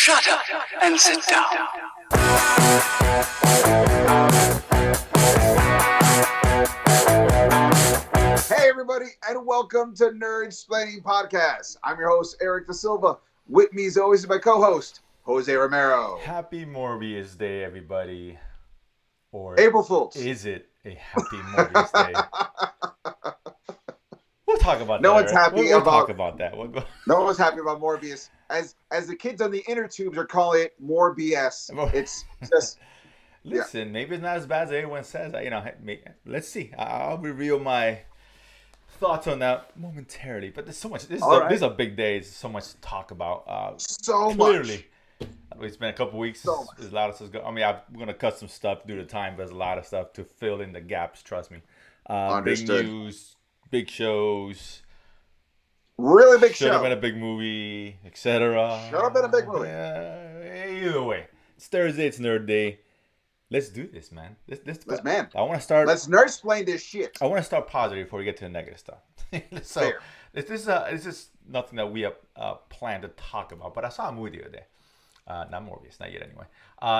Shut up and sit down. Hey everybody, and welcome to Nerdsplaining Podcast. I'm your host, Eric Da Silva. With me as always is my co-host, Jose Romero. Happy Morbius Day, everybody. Or April Fools. is it a happy Morbius Day? We'll talk about No that. one's Eric. happy We'll about- talk about that. No one's happy about Morbius. As the kids on the inner tubes are calling it, more BS. It's just... Listen, maybe it's not as bad as everyone says. Let's see. I'll reveal my thoughts on that momentarily. But there's so much. This is a big day. There's so much to talk about. Clearly. It's been a couple weeks. There's a lot of stuff going. I mean, I'm going to cut some stuff due to time, but there's a lot of stuff to fill in the gaps. Trust me. Understood. Big news, big shows. Really big Should show. have been a big movie, etc. Should have been a big movie. Either way, it's Thursday. It's Nerd Day. Let's do this, man. Man. I want to start. Let's nerdsplain this shit. I want to start positive before we get to the negative stuff. So Fair. this is nothing that we have planned to talk about. But I saw a movie the other day. Not Morbius, not yet anyway.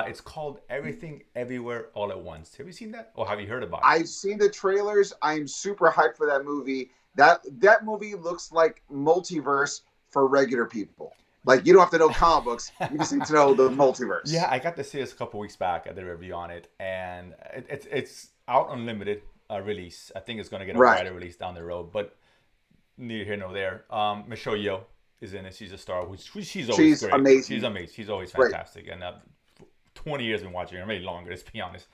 It's called Everything Everywhere All at Once. Have you seen that? Or have you heard about it? I've seen the trailers. I'm super hyped for that movie. That movie looks like multiverse for regular people. Like, you don't have to know comic books. You just need to know the multiverse. Yeah, I got to see this a couple weeks back. I did a review on it. And it's out on limited release. I think it's going to get a wider release down the road. But neither here nor there. Michelle Yeoh is in it. She's a star. She's always great. Amazing. She's amazing. She's always fantastic. And 20 years I've been watching her. Maybe longer, let's be honest.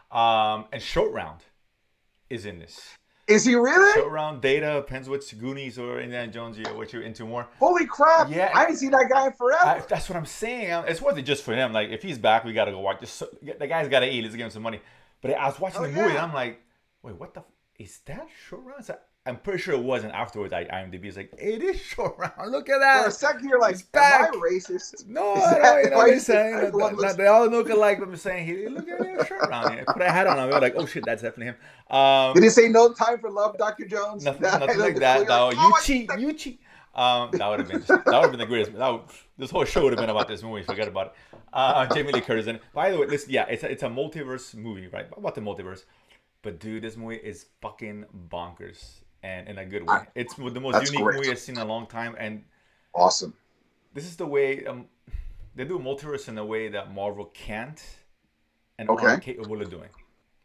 And Short Round is in this. Is he really? Short Round, Data, depends which Goonies or Indiana Jones what you're into more. Holy crap. Yeah. I haven't seen that guy in forever. That's what I'm saying. It's worth it just for him. Like, if he's back, we got to go watch. The guy's got to eat. Let's give him some money. But I was watching the movie, and I'm like, wait, what the... Is that Short Round? So I'm pretty sure it wasn't. Afterwards, IMDb is like, it is Short Round. Look at that. For a second, you're like, He's back. am I racist? No, Is I that know why what you're he's saying. like, They all look alike, but I'm saying, look at him, Short Round. Yeah. Put a hat on him. We're like, oh shit, that's definitely him. Did he say no time for love, Dr. Jones? Nothing like that. No, you cheat. That would have been the greatest. This whole show would have been about this movie. Forget about it. Jamie Lee Curtis in it. By the way, listen, it's a multiverse movie, right? About the multiverse. But dude, this movie is fucking bonkers, and in a good way. It's the most unique movie I've seen in a long time, and awesome. This is the way they do multiverse in a way that Marvel can't and aren't capable of doing,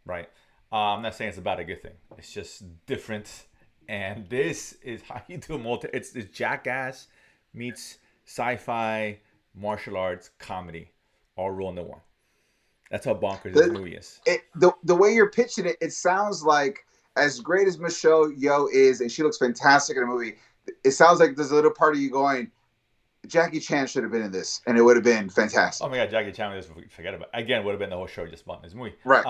right? I'm not saying it's about a good thing. It's just different. And this is how you do it's Jackass meets sci-fi, martial arts, comedy, all rolled into one. That's how bonkers this movie is. The way you're pitching it, it sounds like, as great as Michelle Yeoh is, and she looks fantastic in the movie, it sounds like there's a little part of you going, Jackie Chan should have been in this, and it would have been fantastic. Oh my God, Jackie Chan, forget about it. Again, would have been the whole show just about this movie. Right.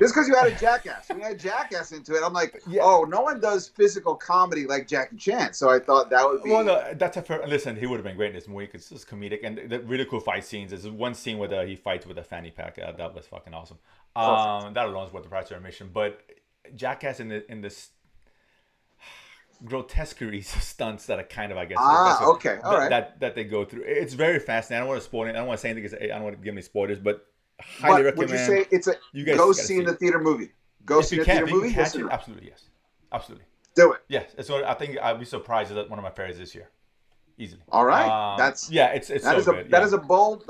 Just because you had a Jackass. When you had Jackass into it, I'm like, oh, no one does physical comedy like Jackie Chan. So I thought that would be... Well, no, that's a fair... Listen, he would have been great in this movie because it's comedic. And the really cool fight scenes. There's one scene where he fights with a fanny pack. That was fucking awesome. That alone is worth the price of admission. But Jackass in this... grotesqueries of stunts that are kind of, I guess, okay, all right, that they go through. It's very fascinating. I don't want to spoil it. I don't want to say anything because I don't want to give any spoilers, but highly recommend. Would you say it's a go see in the theater movie? Go see the theater movie? Yes, absolutely, yes, absolutely. Do it. Yes, so I think I'd be surprised if that's one of my favorites this year, easily. All right, it's so good. That is a bold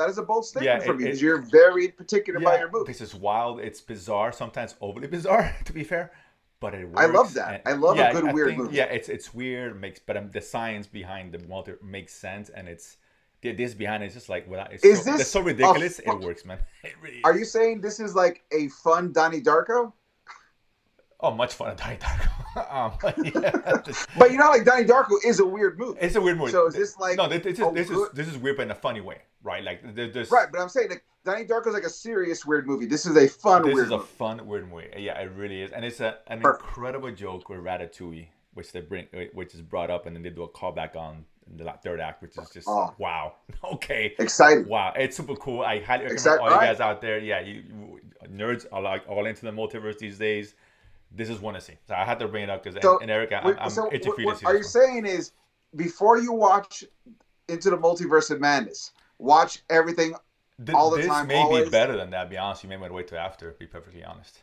statement from you because you're very particular about your movie. This is wild. It's bizarre, sometimes overly bizarre, to be fair. But it works. I love that. I love a good weird movie. Yeah, it's weird, but the science behind the multi makes sense, and this behind it is just like it's so ridiculous. It works, man. It really is. Are you saying this is like a fun Donnie Darko? Oh, much fun, Donnie Darko. But you know, like Donnie Darko is a weird movie. It's a weird movie. So is this like this is weird, but in a funny way, right? Like there's right, but I'm saying like Donnie Darko is like a serious weird movie. This is a fun weird movie. This is a fun weird movie. Yeah, it really is, and it's an incredible joke with Ratatouille, which is brought up, and then they do a callback on the third act, which is just wow. Okay, exciting. Wow, it's super cool. I highly recommend all you guys out there. Yeah, you nerds are like all into the multiverse these days. This is one to see. So I had to bring it up because, and Eric, I'm itching for you to see. What are you saying is, before you watch Into the Multiverse of Madness, watch everything all the time. This may always. be better than that. Be honest, you may want to wait till after. To be perfectly honest.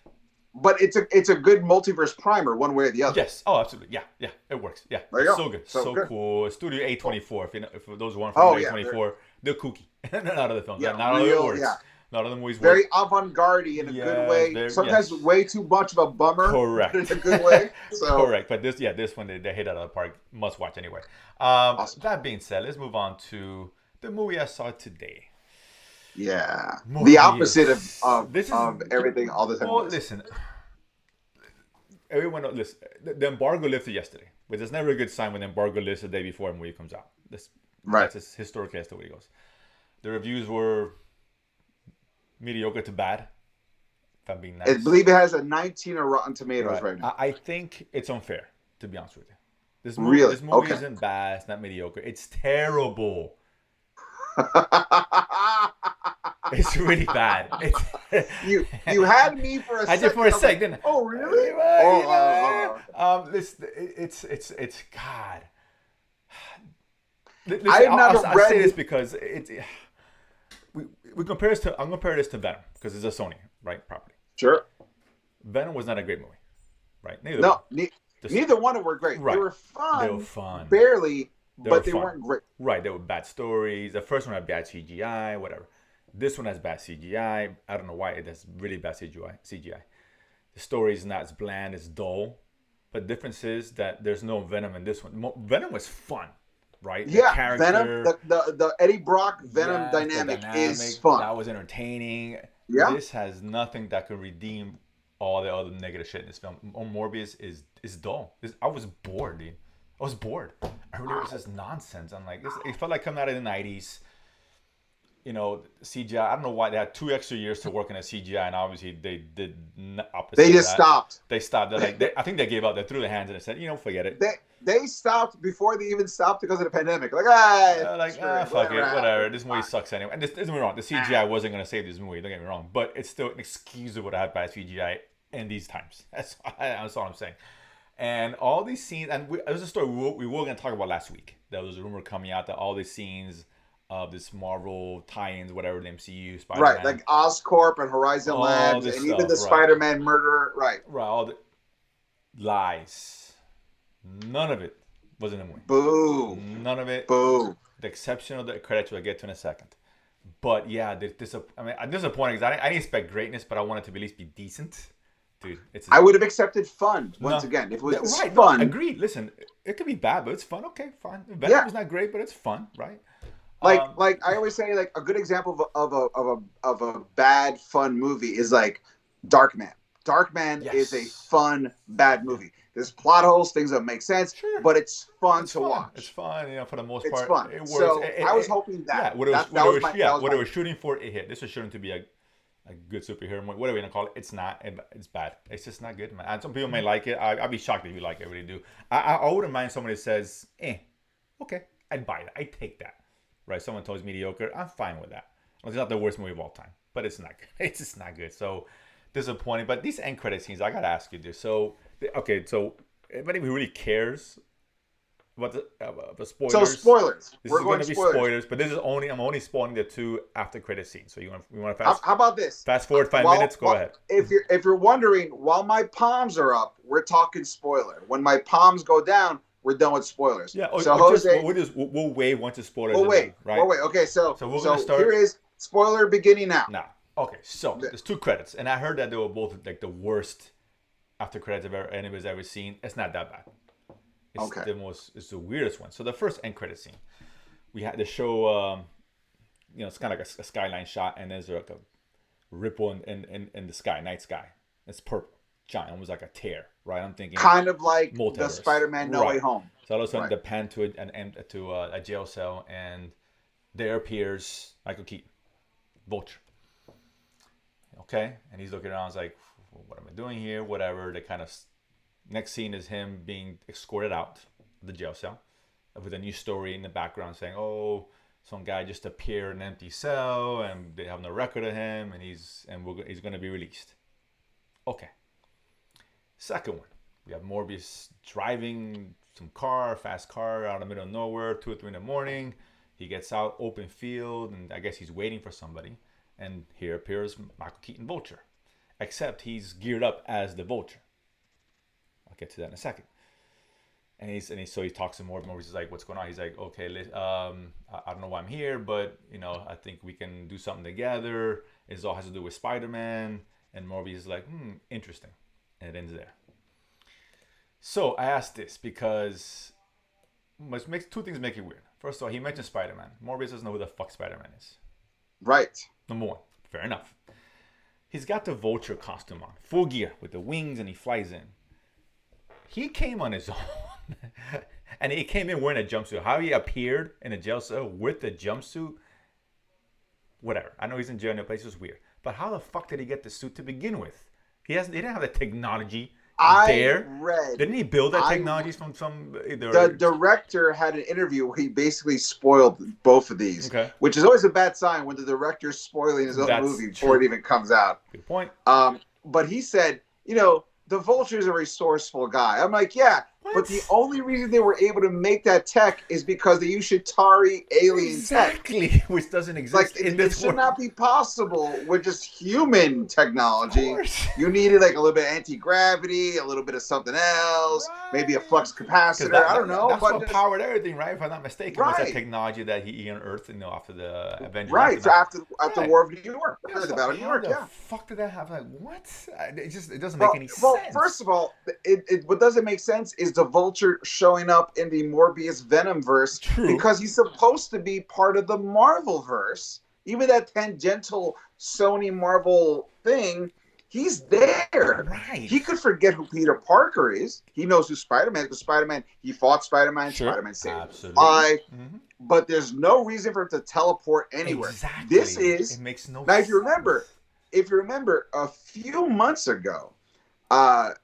But it's a good multiverse primer, one way or the other. Yes. Oh, absolutely. Yeah. It works. Yeah. There you It's go. so good. So So good. cool. Studio A24. If those who aren't from A24, they're kooky. Not other films. Yeah, Not all the works. Yeah. Not all the movies Very work. avant-garde in a good way. Sometimes way too much of a bummer. Correct. But in a good way. So. Correct. But this one, they hit out of the park. Must watch anyway. Awesome. That being said, let's move on to the movie I saw today. Yeah. Morbius. The opposite of everything all the time. Well, listen. Everyone, listen. The embargo lifted yesterday, but it's never a good sign when the embargo lifts the day before a movie comes out. That's just historically as the way it goes. The reviews were mediocre to bad. If I'm being nice. I believe it has a 19 on Rotten Tomatoes right now. I think it's unfair, to be honest with you. This movie isn't bad. It's not mediocre. It's terrible. It's really bad. You had me for a second. I did for a second. Didn't I? Oh really? It's God. I'll say this because we compare this to. I'm comparing this to Venom because it's a Sony property. Sure. Venom was not a great movie, right? Neither one of them were great. Right. They were fun. They were fun. Barely, but they weren't great. Right. They were bad stories. The first one had bad CGI, whatever. This one has bad CGI. I don't know why it has really bad CGI. The story is not as bland, it's dull. But the difference is that there's no Venom in this one. Venom was fun, right? Yeah, Venom, the Eddie Brock Venom dynamic is fun. That was entertaining. Yeah. This has nothing that could redeem all the other negative shit in this film. Morbius is dull. I was bored, dude. I was bored. I really was just nonsense. I'm like, it felt like coming out of the 90s. You know, CGI. I don't know why they had 2 extra years to work on a CGI, and obviously they did opposite. They just stopped. They stopped. I think they gave up. They threw their hands and they said, forget it. They stopped before they even stopped because of the pandemic. Fuck it, whatever. This movie sucks anyway. And don't get me wrong, the CGI wasn't going to save this movie. Don't get me wrong, but it's still inexcusable to have bad CGI in these times. That's all I'm saying. And all these scenes, and there's a story we were going to talk about last week. There was a rumor coming out that all these scenes of this Marvel tie-ins, whatever, the MCU, Spider-Man. Right, like Oscorp and Horizon Labs, and even the Spider-Man murderer. Right, all the lies. None of it was in the movie. Boo. None of it. Boo. The exception of the credits, we'll get to in a second. But yeah, I'm disappointed because I didn't expect greatness, but I wanted to at least be decent. Dude, I would have accepted fun once again. If it was fun. No, agreed. Listen, it could be bad, but it's fun. Okay, fine. Venom is not great, but it's fun, right? Like I always say, like a good example of a bad fun movie is like Darkman. Darkman is a fun bad movie. There's plot holes, things that make sense, but it's fun to watch. It's fun, for the most part. It's fun. It works. So I was hoping that. What it was shooting for, it hit. This was shooting to be a good superhero movie, whatever you want to call it. It's not. It's bad. It's just not good, man. And some people may like it. I'd be shocked if you like it. I really do. I wouldn't mind somebody that says, okay, I'd buy that. I'd take that. Right? Someone told me mediocre. I'm fine with that. It's not the worst movie of all time, but it's not good. It's just not good. So disappointing. But these end credit scenes, I gotta ask you this. So if anybody really cares about the spoilers. So spoilers. We're going to be spoilers, but I'm only spoiling the 2 after credit scenes. So you want to fast? How about this? Fast forward 5 minutes. Go ahead. If you're wondering, while my palms are up, we're talking spoiler. When my palms go down, we're done with spoilers. Yeah. So Jose, we'll wave once the spoilers. We'll wait. Right. We'll wait. Okay. So we're gonna start. Here is spoiler beginning now. Okay. So there's 2 credits, and I heard that they were both like the worst after credits anybody's ever seen. It's not that bad. It's the weirdest one. So the first end credit scene, we had the show. It's kind of like a skyline shot, and there's like a ripple in the sky, night sky. It's purple, giant, almost like a tear. Right, I'm thinking kind of like multiverse. The Spider-Man No Way Home. So all of a sudden, they pan to a jail cell, and there appears Michael Keaton, Vulture. Okay, and he's looking around. He's like, "What am I doing here?" Whatever. They kind of next scene is him being escorted out of the jail cell with a new story in the background saying, "Oh, some guy just appeared in an empty cell, and they have no record of him, and he's going to be released." Okay. Second one, we have Morbius driving some fast car out in the middle of nowhere, 2 or 3 in the morning. He gets out, open field, and I guess he's waiting for somebody. And here appears Michael Keaton Vulture. Except he's geared up as the Vulture. I'll get to that in a second. So he talks to Morbius. He's like, "What's going on?" He's like, "Okay, I don't know why I'm here, but I think we can do something together. It all has to do with Spider-Man." And Morbius is like, "Interesting," and it ends there. So I asked this because two things make it weird. First of all, he mentioned Spider-Man. Morbius doesn't know who the fuck Spider-Man is. Right. Number one. Fair enough. He's got the Vulture costume on, full gear with the wings, and he flies in. He came on his own. And he came in wearing a jumpsuit. How he appeared in a jail cell with the jumpsuit, whatever. I know he's in jail in a place. It's weird. But how the fuck did he get the suit to begin with? He didn't have the technology there. Didn't he build that technology from some... The director had an interview where he basically spoiled both of these, which is always a bad sign when the director's spoiling his own movie before it even comes out. Good point. But he said, the Vulture's a resourceful guy. I'm like, yeah, but the only reason they were able to make that tech is because they use Chitauri alien tech. Which doesn't exist in this world. It should not be possible with just human technology. You needed like a little bit of anti-gravity, a little bit of something else, maybe a flux capacitor. I don't know. That's what powered everything, right? If I'm not mistaken, was that technology that he unearthed after the Avengers. Right, after War of New York. I heard about it in New York, How the fuck did that happen? Like, what? It doesn't make any sense. Well, first of all, what doesn't make sense is the Vulture showing up in the Morbius Venom verse because he's supposed to be part of the Marvel verse. Even that tangential Sony Marvel thing, he's there. Right. He could forget who Peter Parker is. He knows who Spider-Man is because Spider-Man, he fought Spider-Man. Spider-Man saved his life. But there's no reason for him to teleport anywhere. Exactly. It makes no now, sense. if you remember, a few months ago,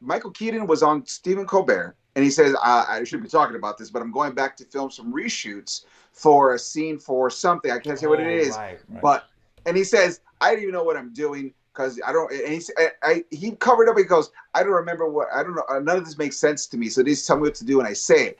Michael Keaton was on Stephen Colbert, and he says, I should be talking about this, but I'm going back to film some reshoots for a scene for something. I can't say what it is. Right. And he says, I don't even know what I'm doing because I don't. And he covered up. He goes, I don't remember what. I don't know. None of this makes sense to me. So just tell me what to do, and I say it.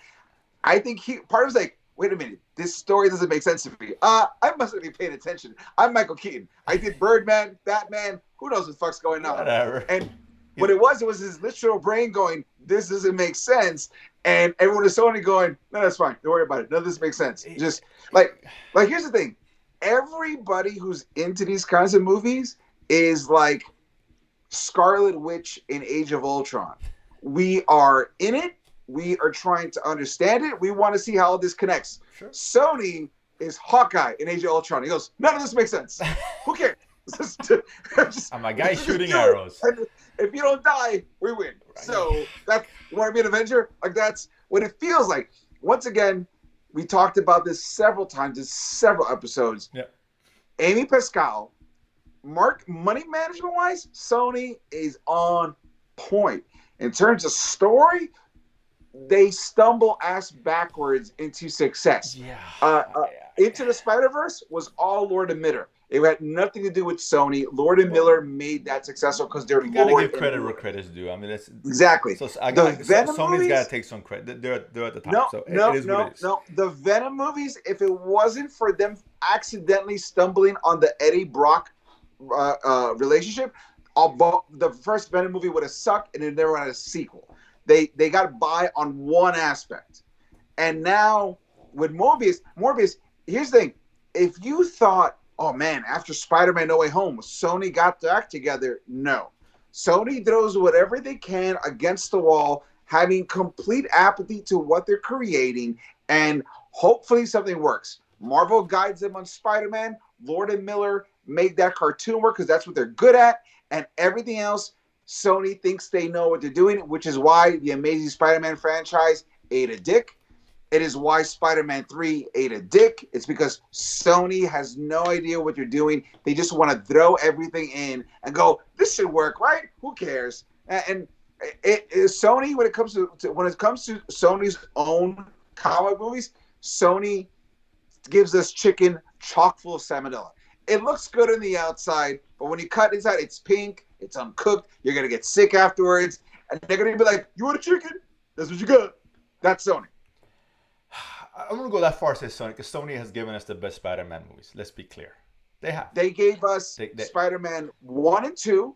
I think part of it's like, wait a minute, this story doesn't make sense to me. I mustn't be paying attention. I'm Michael Keaton. I did Birdman, Batman. Who knows what the fuck's going on? Whatever. And what it was his literal brain going, this doesn't make sense. And everyone is only going, no, that's fine. Don't worry about it. None of this makes sense. Just like here's the thing. Everybody who's into these kinds of movies is like Scarlet Witch in Age of Ultron. We are in it. We are trying to understand it. We want to see how all this connects. Sure. Sony is Hawkeye in Age of Ultron. He goes, none of this makes sense. Who cares? I'm a guy shooting arrows. If you don't die, we win. So that you want to be an Avenger? Like that's what it feels like. Once again, we talked about this several times in several episodes. Yeah. Amy Pascal, money management wise, Sony is on point. In terms of story, they stumble ass backwards into success. Into the Spider-Verse was all Lord and Miller. It had nothing to do with Sony. Lord and Miller made that successful because they're Lord. You gotta give credit where credit's due. I mean, that's exactly. So Sony's got to take some credit. They're at the top. No. The Venom movies, if it wasn't for them accidentally stumbling on the Eddie Brock relationship, the first Venom movie would have sucked and it never had a sequel. They got by on one aspect, and now with Morbius, here's the thing: if you thought, oh man, after Spider-Man No Way Home, Sony got their act together. No. Sony throws whatever they can against the wall, having complete apathy to what they're creating, and hopefully something works. Marvel guides them on Spider-Man. Lord and Miller make that cartoon work because that's what they're good at, and everything else, Sony thinks they know what they're doing, which is why the Amazing Spider-Man franchise ate a dick. It is why Spider-Man 3 ate a dick. It's because Sony has no idea what they're doing. They just want to throw everything in and go, this should work, right? Who cares? And Sony, when it comes to Sony's own comic movies, Sony gives us chicken chock full of salmonella. It looks good on the outside, but when you cut inside, it's pink, it's uncooked, you're going to get sick afterwards, and they're going to be like, you want a chicken? That's what you got. That's Sony. I'm gonna go that far, say Sony, because Sony has given us the best Spider-Man movies. Let's be clear, they have. They gave us Spider-Man 1 and 2,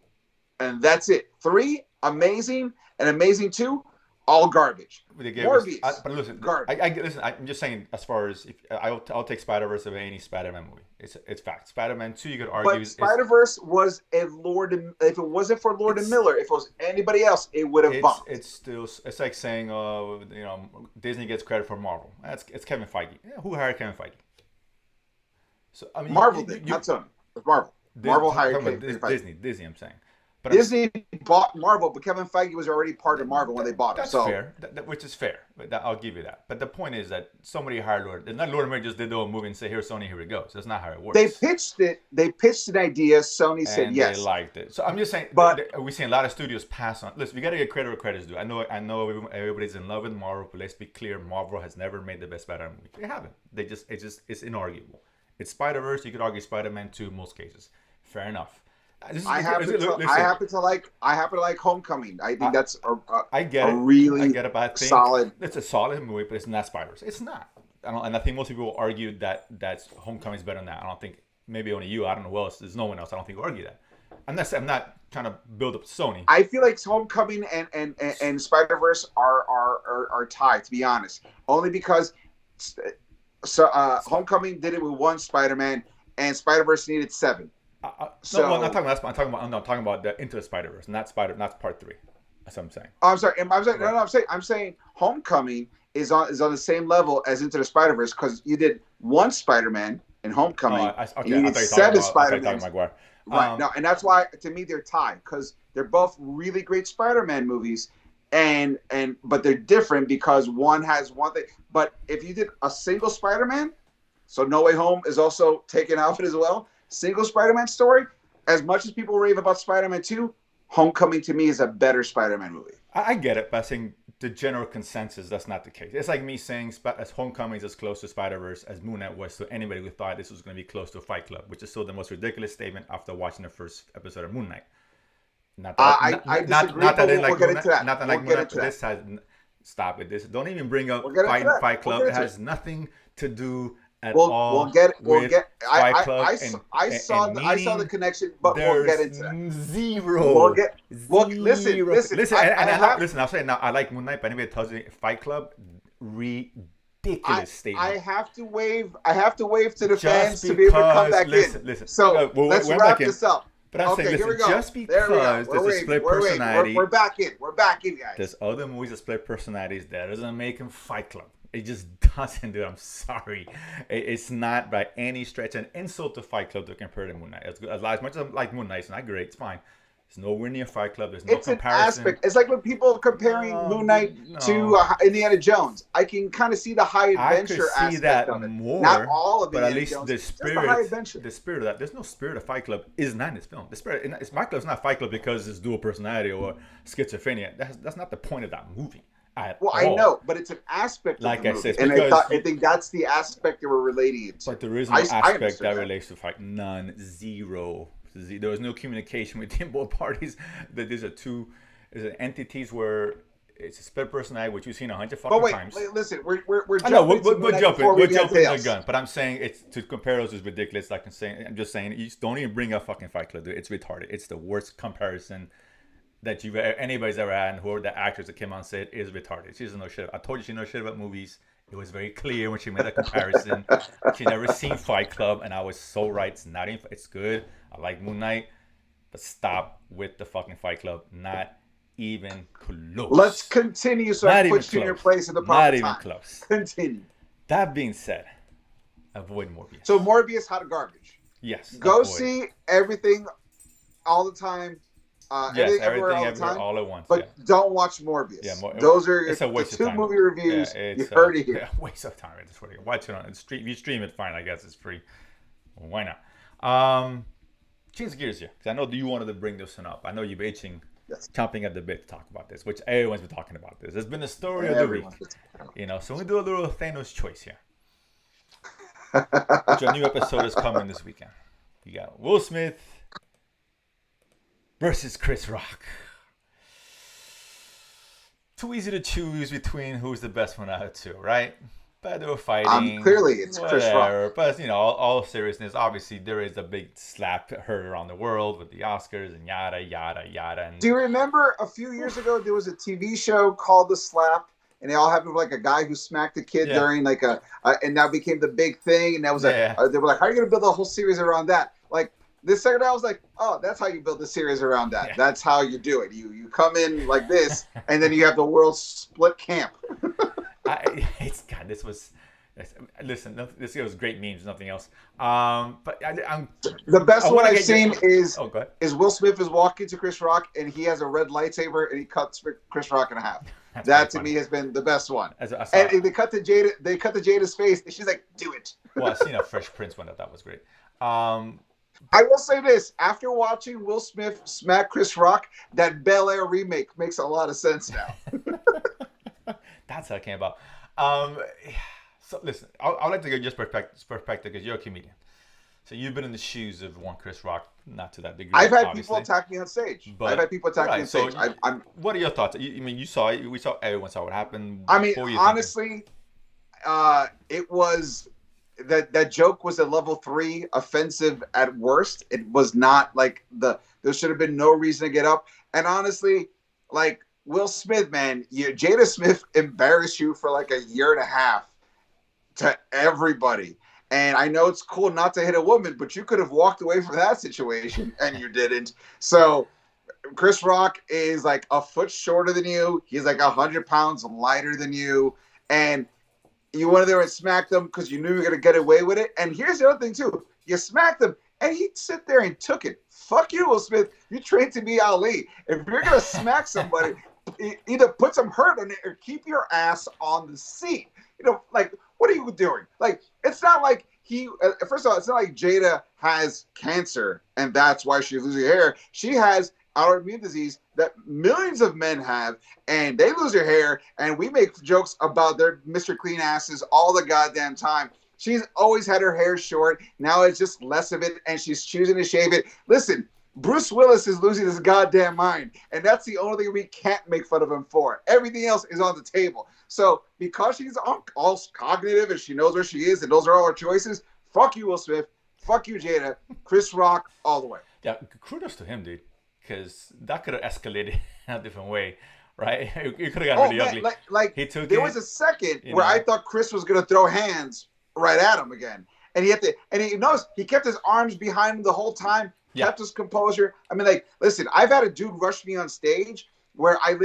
and that's it. 3, amazing, and Amazing 2, all garbage. Morbius, but listen, garbage. Listen. I'm just saying, as far as I'll take Spider-Verse over any Spider-Man movie. It's fact. Spider-Man 2, you could argue. But Spider-Verse was a Lord. If it wasn't for Lord and Miller, if it was anybody else, it would have bombed. It's like saying, Disney gets credit for Marvel. It's Kevin Feige. Yeah, who hired Kevin Feige? So I mean, Marvel did, not Sony. It was Marvel. Marvel hired Kevin Feige. Disney. I'm saying. But Disney bought Marvel, but Kevin Feige was already part of Marvel when they bought him. That's fair, which is fair. I'll give you that. But the point is that somebody hired Lord. Not Lord and Miller just did the whole movie and say, "Here's Sony, here it goes." That's not how it works. They pitched it. They pitched an idea. Sony said yes. They liked it. So I'm just saying. But we're seeing a lot of studios pass on. Listen, we got to get credit where credit's due. I know. Everybody's in love with Marvel, but let's be clear. Marvel has never made the best Spider-Man movie. They haven't. It's inarguable. It's Spider-Verse. You could argue Spider-Man 2 in most cases. Fair enough. I happen to like Homecoming. I think that's I get it, but I think solid. It's a solid movie, but it's not Spider-Verse. It's not. And I think most people will argue that Homecoming is better than that. I don't think, maybe only you. I don't know who else. There's no one else. I don't think will argue that. I'm not trying to build up Sony. I feel like Homecoming and Spider-Verse are tied, to be honest. Only because Homecoming did it with one Spider-Man, and Spider-Verse needed 7. I'm not talking about that. I'm talking about the Into the Spider-Verse, not part 3. That's what I'm saying. Oh, I'm saying Homecoming is on the same level as Into the Spider-Verse, because you did one Spider-Man in Homecoming. You need 7 Spider-Man. Right. No, and that's why, to me, they're tied, because they're both really great Spider-Man movies, but they're different because one has one thing. But if you did a single Spider-Man, so No Way Home is also taken out of it as well. Single Spider-Man story, as much as people rave about Spider-Man 2, Homecoming to me is a better Spider-Man movie. I get it, but I think the general consensus, that's not the case. It's like me saying as Homecoming is as close to Spider-Verse as Moon Knight was to anybody who thought this was going to be close to Fight Club, which is still the most ridiculous statement after watching the first episode of Moon Knight. I disagree, but we'll get into that. Not like Moon Knight, but this has... Stop it. This don't even bring up Fight Club. It has nothing to do at all. We'll get. I saw the connection, but we'll get into that. Zero. Listen. Listen. I'll say it now. I like Moon Knight, but anybody tells me Fight Club, ridiculous statement. I have to wave to the fans to be able to come back in. Listen. So let's wrap this up. But I'm saying, listen, just because there's a split personality, we're back in. We're back in, guys. There's other movies that split personalities. That doesn't make them Fight Club. It just doesn't do it. I'm sorry. It's not by any stretch an insult to Fight Club to compare to Moon Knight. As much as I like Moon Knight, it's not great. It's fine. It's nowhere near Fight Club. There's no comparison. An aspect. It's like when people are comparing Moon Knight to Indiana Jones. I can kind of see the high adventure aspect. I could see that of it. More. Not all of it, but at least the spirit of that. There's no spirit of Fight Club is not in this film. The spirit, Fight Club is not Fight Club because it's dual personality or schizophrenia. That's not the point of that movie. I know, but it's an aspect of the movie. And I think that's the aspect that we're relating it to. But there is no aspect that relates to Fight. None. Zero. There was no communication between both parties. That these are two entities where it's a split personality, which we've seen 100 fucking times. But listen, we're jumping. I know, we're jumping the gun. But I'm saying it's to compare those is ridiculous. Like I'm just saying, you don't even bring up fucking Fight Club. Dude. It's retarded. It's the worst comparison that anybody's ever had, and whoever the actress that came on said is retarded. She doesn't know shit. I told you she knows shit about movies. It was very clear when she made that comparison. She never seen Fight Club, and I was so right. It's good. I like Moon Knight, but stop with the fucking Fight Club. Not even close. Let's continue so I put you in your place at the proper time. Not even close. Continue. That being said, avoid Morbius. So Morbius, hot garbage. Yes. Go see everything all the time. Everything everywhere, all at once. But don't watch Morbius. Yeah, those are it's a waste the of time. 2 movie reviews. You heard it here. Yeah, waste of time. Watch it on stream. If you stream it, fine. I guess it's free. Well, why not? Change gears here, because I know you wanted to bring this one up. I know you've been itching, chomping at the bit to talk about this, which everyone's been talking about this. It's been the story of the week. So we do a little Thanos choice here. Which a new episode is coming this weekend. You got Will Smith versus Chris Rock. Too easy to choose between who's the best one out of two, right? But they were fighting. Clearly, it's Chris Rock. But all seriousness, obviously there is a big slap heard around the world with the Oscars and yada yada yada. And do you remember a few years ago there was a TV show called The Slap, and they all happened with like a guy who smacked a kid during like and that became the big thing, and that was they were like, how are you going to build a whole series around that? Like this second, I was like, oh, that's how you build a series around that. Yeah. That's how you do it. You come in like this, and then you have the world split camp. Listen, this was great memes, nothing else. But the best one I've seen is Will Smith is walking to Chris Rock, and he has a red lightsaber, and he cuts Chris Rock in half. That to me has been the best one. And they cut to Jada's face, and she's like, "Do it." Well, I've seen a Fresh Prince one that was great. I will say this: after watching Will Smith smack Chris Rock, that Bel Air remake makes a lot of sense now. That's how it came about. So listen, I'd like to get your perspective because you're a comedian. So you've been in the shoes of one Chris Rock, not to that degree. I've had people attack me on stage. What are your thoughts? You saw it. Everyone saw what happened. I mean, honestly, it was that joke was a level 3 offensive at worst. It was not like there should have been no reason to get up. And honestly, like Will Smith, man, Jada Smith embarrassed you for like a year and a half to everybody. And I know it's cool not to hit a woman, but you could have walked away from that situation and you didn't. So Chris Rock is like a foot shorter than you. He's like 100 pounds lighter than you. And you went there and smacked him because you knew you were going to get away with it. And here's the other thing, too. You smacked him, and he'd sit there and took it. Fuck you, Will Smith. You trained to be Ali. If you're going to smack somebody, either put some hurt on it or keep your ass on the seat. Like, what are you doing? Like, it's not like first of all, it's not like Jada has cancer and that's why she's losing hair. She has autoimmune disease that millions of men have, and they lose their hair, and we make jokes about their Mr. Clean asses all the goddamn time. She's always had her hair short. Now it's just less of it, and she's choosing to shave it. Listen, Bruce Willis is losing his goddamn mind, and that's the only thing we can't make fun of him for. Everything else is on the table. So because she's all cognitive and she knows where she is and those are all her choices, fuck you, Will Smith. Fuck you, Jada. Chris Rock, all the way. Yeah, kudos to him, dude, because that could have escalated in a different way, right? It could have gotten really ugly. There was a second where I thought Chris was going to throw hands right at him again. And he knows he kept his arms behind him the whole time. Kept his composure. I mean, like, listen, I've had a dude rush me on stage where I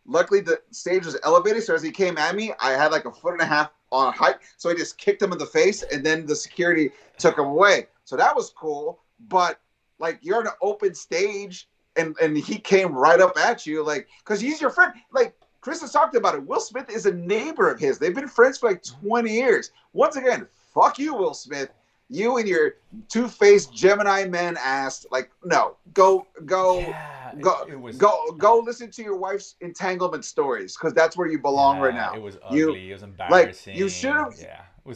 luckily the stage was elevated, so as he came at me, I had like 1.5 feet on height, so I just kicked him in the face, and then the security took him away. So that was cool, but like you're on an open stage, and he came right up at you, like, because he's your friend. Like Chris has talked about it. Will Smith is a neighbor of his. They've been friends for like 20 years. Once again, fuck you, Will Smith. You and your two-faced Gemini man ass, like, no, go listen to your wife's entanglement stories, because that's where you belong right now. It was ugly. It was embarrassing. Like,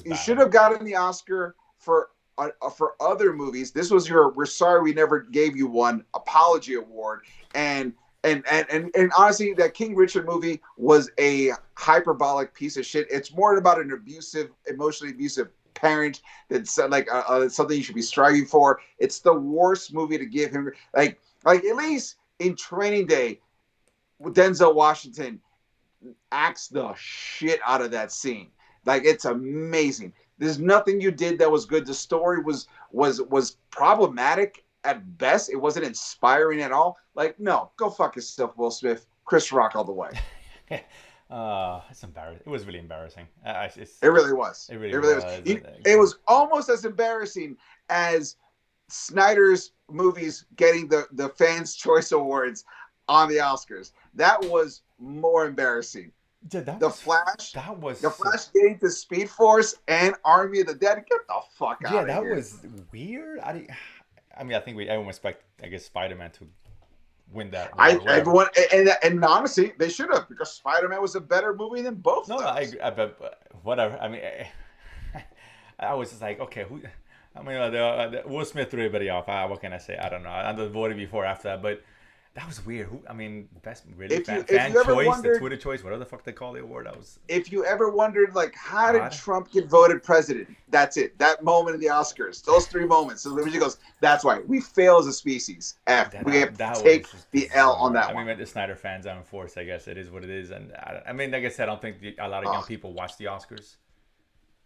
you should have gotten the Oscar for other movies. This was your "we're sorry we never gave you one" apology award, and honestly, that King Richard movie was a hyperbolic piece of shit. It's more about an emotionally abusive parent that's like something you should be striving for. It's the worst movie to give him. Like at least in Training Day, Denzel Washington acts the shit out of that scene. Like, it's amazing. There's nothing you did that was good. The story was problematic at best. It wasn't inspiring at all. Like, no, go fuck yourself, Will Smith. Chris Rock all the way. It's embarrassing. It was really embarrassing. It really was. It really was. It was almost as embarrassing as Snyder's movies getting the Fans' Choice Awards on the Oscars. That was more embarrassing. The Flash getting to Speed Force and Army of the Dead. Get the fuck out of here. Yeah, that was weird. I think everyone expect, Spider-Man to win that. Everyone, and honestly, they should have, because Spider-Man was a better movie than both. No, whatever. I mean, I was just like, okay, Will Smith threw everybody off. What can I say? I don't know. I voted before after that, but That was weird. Who? I mean, best really If you fan ever choice, wondered, the Twitter choice, whatever the fuck they call the award. That was if you ever wondered, like, how did odd. Trump get voted president? That's it. That moment in the Oscars, those 3 moments. So she goes, "That's why we fail as a species. We have to take the L on that one." I mean, the Snyder fans are enforced. I guess it is what it is, and I mean, like I said, I don't think a lot of young people watch the Oscars.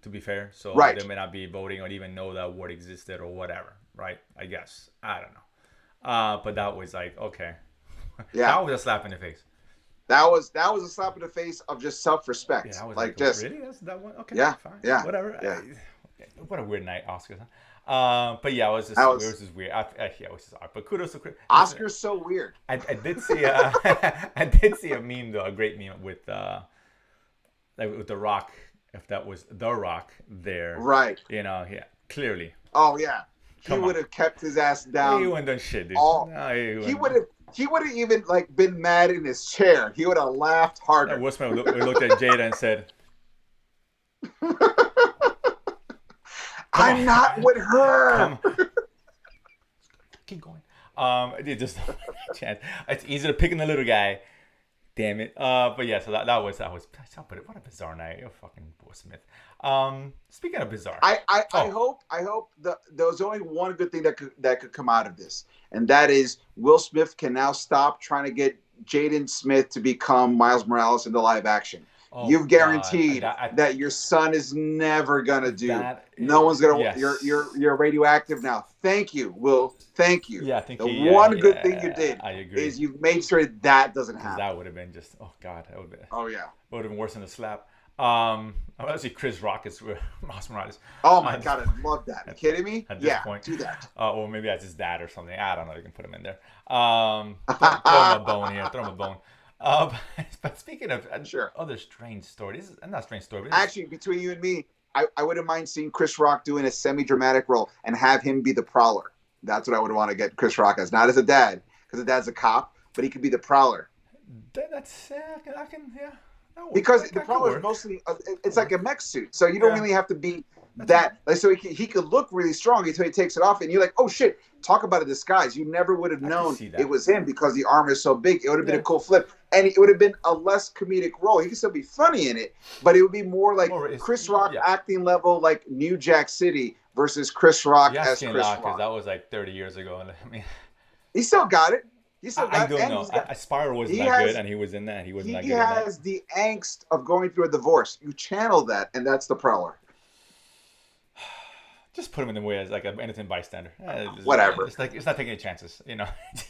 To be fair, so they may not be voting or even know that award existed or whatever, right? I guess I don't know, but that was like okay, that was a slap in the face. That was a slap in the face of just self-respect. Yeah, I was like just really that's that one. Okay, yeah, fine, yeah, whatever. Yeah. What a weird night, Oscars. Huh? But yeah, it was just weird. Yeah, it was just odd. But kudos to Chris. Oscars so weird. I did see I did see a meme though, a great meme with The Rock. If that was The Rock there, right? Yeah, clearly. Oh yeah, he would have kept his ass down. He wouldn't done shit, dude. He would have. He would have even like been mad in his chair. He would have laughed harder. Will Smith looked at Jada and said, "I'm not with her." Keep going. It just chance. It's easy to pick on the little guy. Damn it. But yeah, so that was what a bizarre night. You're fucking Will Smith. Speaking of bizarre, I hope there's only one good thing that could come out of this, and that is Will Smith can now stop trying to get Jaden Smith to become Miles Morales in the live action. You've guaranteed that your son is never gonna do. No one's gonna. Yes. You're radioactive now. Thank you, Will. Thank you. Yeah, I think the one good thing you did is you made sure that doesn't happen. That would have been just that would have been. Oh yeah. It would have been worse than a slap. I want to see Chris Rock as Miles Morales. Oh my god, I love that. Are you kidding me? At this point, do that. Or maybe that's his dad or something. I don't know. You can put him in there. Throw him a bone here. Throw him a bone. But speaking of other strange stories, not strange story. Actually, between you and me, I wouldn't mind seeing Chris Rock doing a semi-dramatic role and have him be the Prowler. That's what I would want to get Chris Rock as, not as a dad, because the dad's a cop, but he could be the Prowler. That's I can. Because the Prowler is mostly it's like a mech suit, so you don't really have to be that. Like, so he could look really strong until he takes it off, and you're like, oh shit! Talk about a disguise. You never would have known it was him because the armor is so big. It would have been a cool flip, and it would have been a less comedic role. He could still be funny in it, but it would be more like Chris Rock acting level, like New Jack City versus Chris Rock as Chris Rock. Because that was like 30 years ago, and I mean, he still got it. I don't know. Spiral wasn't that good, and he was in that. He wasn't that good. He has the angst of going through a divorce. You channel that, and that's the Prowler. Just put him in the way as like an innocent bystander. Whatever. It's not taking any chances,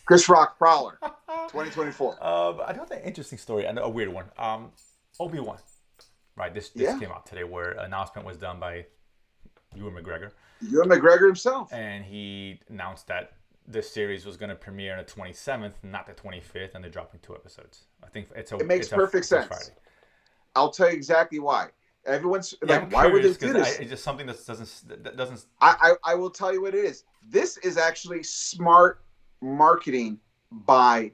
Chris Rock Prowler, 2024. I got an interesting story, and a weird one. Obi-Wan, right? This came out today, where an announcement was done by Ewan McGregor. Ewan McGregor himself, and he announced that this series was going to premiere on the 27th, not the 25th, and they're dropping 2 episodes. I think it makes perfect sense. Friday. I'll tell you exactly why. Everyone's like, why would they do this? It's just something that doesn't. I will tell you what it is. This is actually smart marketing by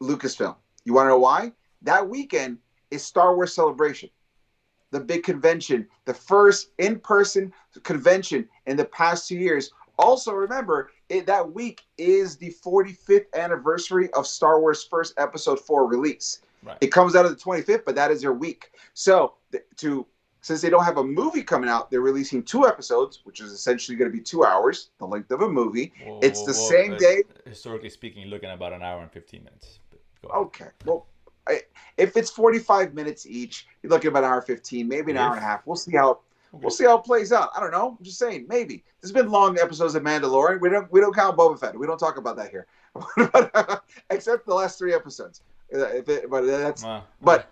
Lucasfilm. You want to know why? That weekend is Star Wars Celebration, the big convention, the first in-person convention in the past 2 years. Also, remember, that week is the 45th anniversary of Star Wars' first Episode 4 release. Right. It comes out of the 25th, but that is their week. So, since they don't have a movie coming out, they're releasing 2 episodes, which is essentially going to be 2 hours, the length of a movie. It's the same day. Historically speaking, you're looking at about an hour and 15 minutes. Okay. Well, if it's 45 minutes each, you're looking at about an hour 15, maybe an hour and a half. We'll see how it plays out. I don't know. I'm just saying, maybe. There's been long episodes of Mandalorian. We don't count Boba Fett. We don't talk about that here, except the last 3 episodes. But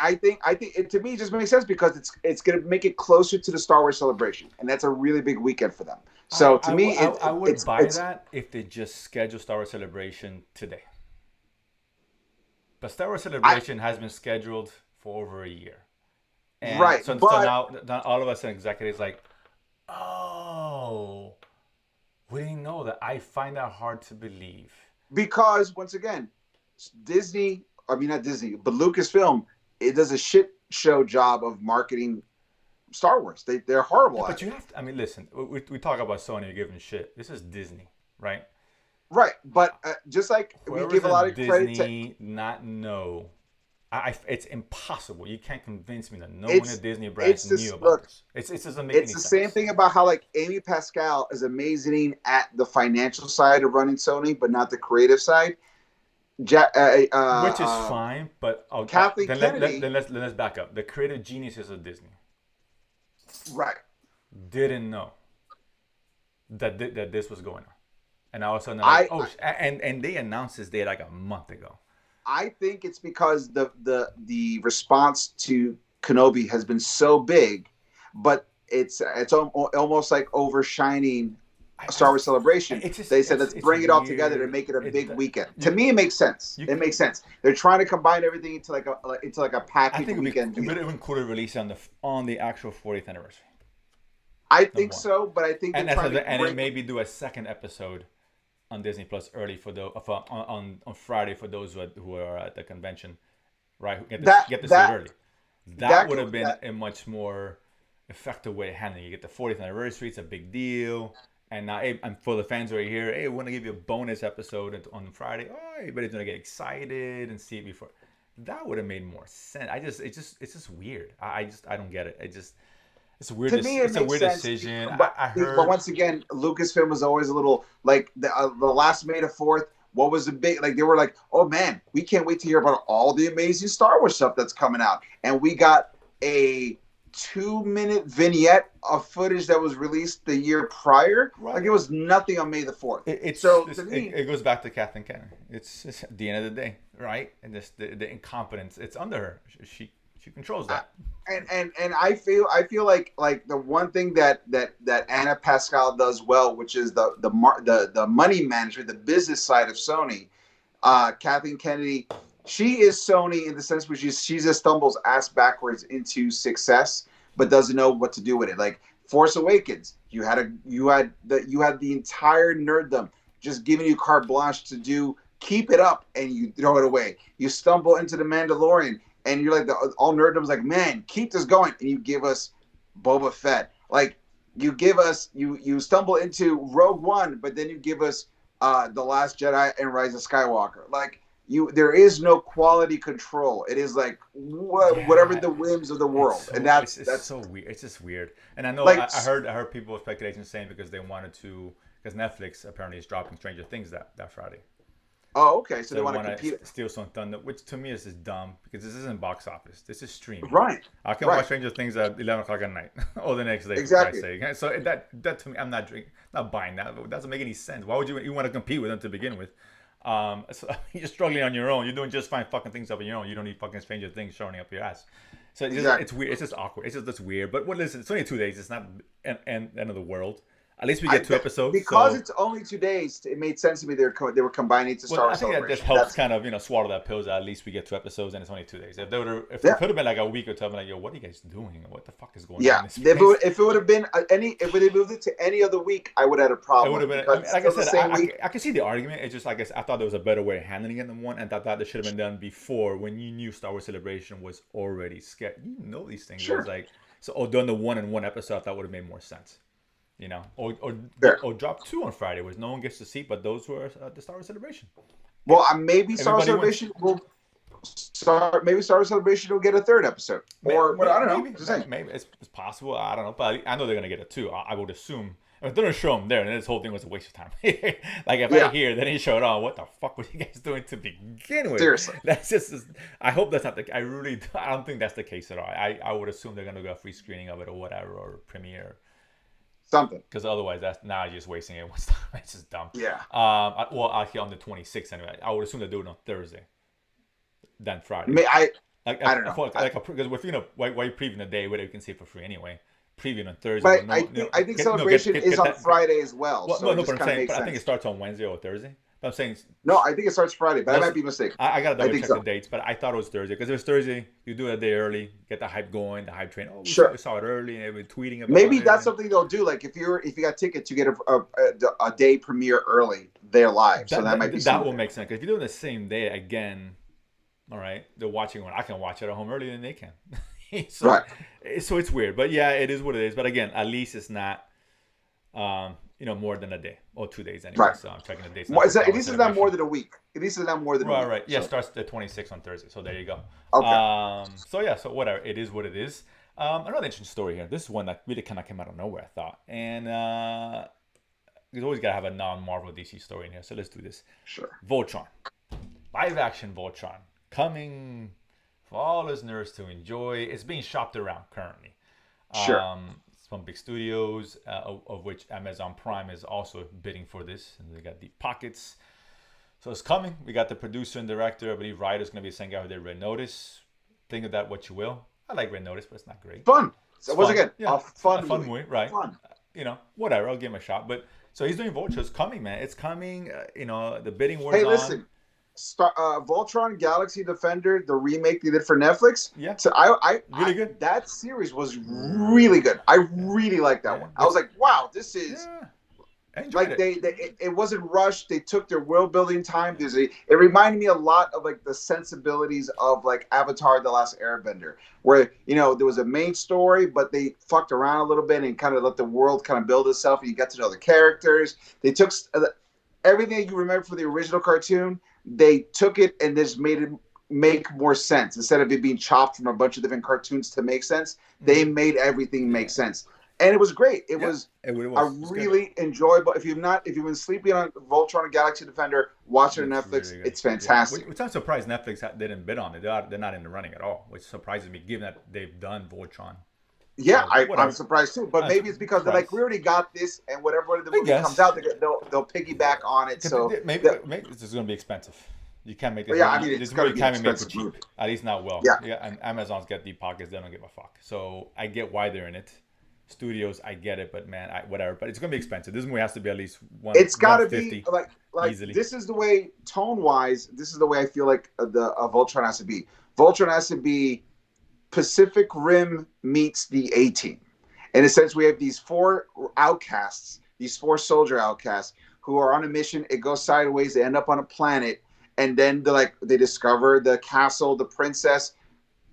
I think it, to me, just makes sense because it's going to make it closer to the Star Wars Celebration, and that's a really big weekend for them. So to me, I would buy that if they just schedule Star Wars Celebration today. But Star Wars Celebration has been scheduled for over a year. And right. So now all of us in executives like, oh, we didn't know that. I find that hard to believe. Because once again, not Disney, but Lucasfilm, it does a shit show job of marketing Star Wars. They're horrible at it. But you have to, listen, we talk about Sony giving shit. This is Disney, right? Right, but just like we Whoever's give a lot in of credit to, Disney not know. It's impossible. You can't convince me that no one at it's Disney branch it's knew this about look. this. It doesn't make It's any the same sense. thing about how like Amy Pascal is amazing at the financial side of running Sony, but not the creative side. Which is fine, but Kathleen Kennedy, then let's back up. The creative geniuses of Disney right? didn't know that this was going on, and all of a sudden they're like, I oh, and they announced this day like a month ago. I think it's because the response to Kenobi has been so big, but it's almost like overshining Star Wars Celebration. They said let's It's bring it all together to weird. make it a big weekend. To You, me, it makes sense. you It makes sense. They're trying to combine everything into like a I package think weekend it would deal. have been cool to release it on the actual 40th anniversary. I Number think one. so, but I think they're trying to And bring. maybe do a second episode on Disney Plus early on Friday for those who are at the convention, right? Who get to see it early. That would have been a much more effective way of handling it. You get the 40th anniversary; it's a big deal. And now, hey, and for the fans right here, hey, we want to give you a bonus episode on Friday. Oh, everybody's gonna get excited and see it before. That would have made more sense. It's just weird. I don't get it. It's a weird. To me, it It's a makes weird sense. decision. But, I heard. but once again, Lucasfilm was always a little like the last May the 4th. What was the big like? They were like, "Oh man, we can't wait to hear about all the amazing Star Wars stuff that's coming out." And we got a 2-minute vignette of footage that was released the year prior. Right. Like it was nothing on May the 4th. It goes back to Kathleen Kennedy. It's at the end of the day, right? And this the incompetence. It's under her. She controls that. And I feel like the one thing that Anna Pascal does well, which is the money management, the business side of Sony. Kathleen Kennedy, she is Sony in the sense where she just stumbles ass backwards into success, but doesn't know what to do with it. Like Force Awakens, you had the entire nerddom just giving you carte blanche to do. Keep it up, and you throw it away. You stumble into the Mandalorian, and you're like all nerddom's like, man, keep this going, and you give us Boba Fett. Like you give us you stumble into Rogue One, but then you give us The Last Jedi and Rise of Skywalker. Like there is no quality control. It is like whatever the whims of the world, and that's so weird. It's just weird. And I know like, I heard people speculating saying because they wanted to because Netflix apparently is dropping Stranger Things that Friday. Oh, okay. So they want to compete. Steal some thunder, which to me is just dumb because this isn't box office. This is streaming. Right. I can watch Stranger Things at 11 o'clock at night or the next day. Exactly. So that to me, I'm not buying that. It doesn't make any sense. Why would you want to compete with them to begin with? So you're struggling on your own. You're doing just fine fucking things up on your own. You don't need fucking Stranger Things showing up your ass. So it's weird. It's just awkward. It's weird. But listen, it's only 2 days. It's not end of the world. At least we get 2 episodes. Because it's only 2 days, it made sense to me. They were combining it to Star Wars Celebration. I think that just helps kind of swallow that pills. At least we get 2 episodes, and it's only 2 days. If it could have been like a week or two, I'm like, yo, what are you guys doing? What the fuck is going on? Yeah, if it would have been if they moved it to any other week, I would have had a problem. It would have been like I said. I can see the argument. It's just like I thought there was a better way of handling it than one, and thought that should have been done before when you knew Star Wars Celebration was already scheduled. You know these things. Sure. It was like done the 1 episode. I thought would have made more sense. Or drop 2 on Friday, where no one gets to see, but those who are at the Star Wars Celebration. Well, maybe Star Wars Celebration will start. Maybe Star Wars Celebration will get a 3rd episode, or I don't know. Maybe it's possible. I don't know, but I know they're gonna get it too. I would assume. If they don't show them there, then this whole thing was a waste of time. Like if I hear they didn't show it on, what the fuck were you guys doing to begin with? Seriously, that's just. I hope that's not the. I don't think that's the case at all. I would assume they're gonna go a free screening of it or whatever, or premiere. Something. Because otherwise, that's now you're just wasting it. It's just dumb. Yeah. Well, actually, on the 26th anyway. I would assume they do it on Thursday, than Friday. I don't know. Because if why you previewing the day where you can see it for free anyway? Previewing on Thursday. But I think Celebration is on Friday as well. But I think it starts on Wednesday or Thursday. But I'm saying no. I think it starts Friday, but I might be mistaken. I gotta double check the dates, but I thought it was Thursday because if it's Thursday, you do it a day early, get the hype going, the hype train. Oh, we saw it early, and everybody tweeting about it. Maybe that's something they'll do. Like if you got tickets, you get a day premiere early. They're live, so that might be that will make sense. Because if you're doing the same day again, all right, they're watching one. I can watch it at home earlier than they can. So it's weird, but yeah, it is what it is. But again, at least it's not. more than a day or 2 days anyway. Right. So I'm checking the dates. At least it's not more than a week. At least it's not more than a week. Right. Yeah, it starts the 26th on Thursday. So there you go. Okay. So whatever. It is what it is. Another interesting story here. This is one that really kind of came out of nowhere, I thought. And you always got to have a non-Marvel DC story in here. So let's do this. Sure. Voltron. Live action Voltron. Coming for all listeners to enjoy. It's being shopped around currently. Sure. Some big studios, of which Amazon Prime is also bidding for this. And they got deep pockets. So it's coming. We got the producer and director. I believe writer's going to be the same guy who did Red Notice. Think of that what you will. I like Red Notice, but it's not great. Fun. So once again, yeah, a fun movie, right? Fun. Whatever. I'll give him a shot. But so he's doing Voltron. It's coming, man. It's coming. The bidding war's on. Hey, listen. Voltron Galaxy Defender, the remake they did for Netflix. Yeah. So really good. That series was really good. I really liked that one. I was like, wow, this is like it wasn't rushed. They took their world building time. It reminded me a lot of like the sensibilities of like Avatar: The Last Airbender, where there was a main story, but they fucked around a little bit and kind of let the world kind of build itself, and you get to know the characters. They took everything you remember from the original cartoon. They took it and just made it make more sense. Instead of it being chopped from a bunch of different cartoons to make sense, they made everything make sense. And it was great. It was a really enjoyable. If you've been sleeping on Voltron and Galaxy Defender, watch it on Netflix. Really it's fantastic. Which I'm surprised Netflix didn't bid on it. They're not in the running at all, which surprises me given that they've done Voltron. Yeah, I'm surprised too. But maybe it's because they're like, we already got this, and whatever the movie comes out, they'll piggyback on it. So maybe this is going to be expensive. You can't make this. It's going to be expensive cheap. At least not well. Yeah, and Amazon's got deep pockets. They don't give a fuck. So I get why they're in it. Studios, I get it, but man, whatever. But it's going to be expensive. This movie has to be at least one. It's got to be like easily. This is the way tone-wise. This is the way I feel like the Voltron has to be. Voltron has to be Pacific Rim meets the A-Team. In a sense, we have these four outcasts, these four soldier outcasts who are on a mission. It goes sideways. They end up on a planet, and then they discover the castle, the princess,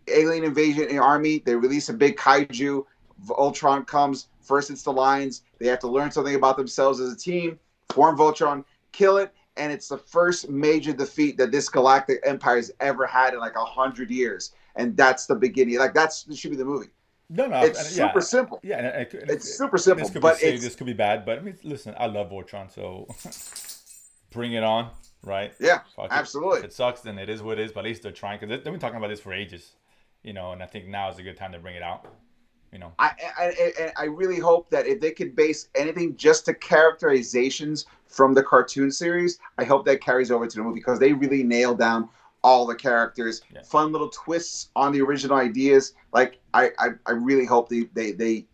alien invasion army. They release a big kaiju. Voltron comes. First, it's the Lions. They have to learn something about themselves as a team, form Voltron, kill it, and it's the first major defeat that this galactic empire has ever had in like 100 years. And that's the beginning. Like this should be the movie. No, it's super simple. Yeah, it's super simple. This could be bad, but I mean, listen, I love Voltron, so bring it on, right? Yeah, absolutely. If it sucks, then it is what it is. But at least they're trying, because they've been talking about this for ages, and I think now is a good time to bring it out. I really hope that if they could base anything just to characterizations from the cartoon series, I hope that carries over to the movie, because they really nailed down all the characters, fun little twists on the original ideas. Like I really hope they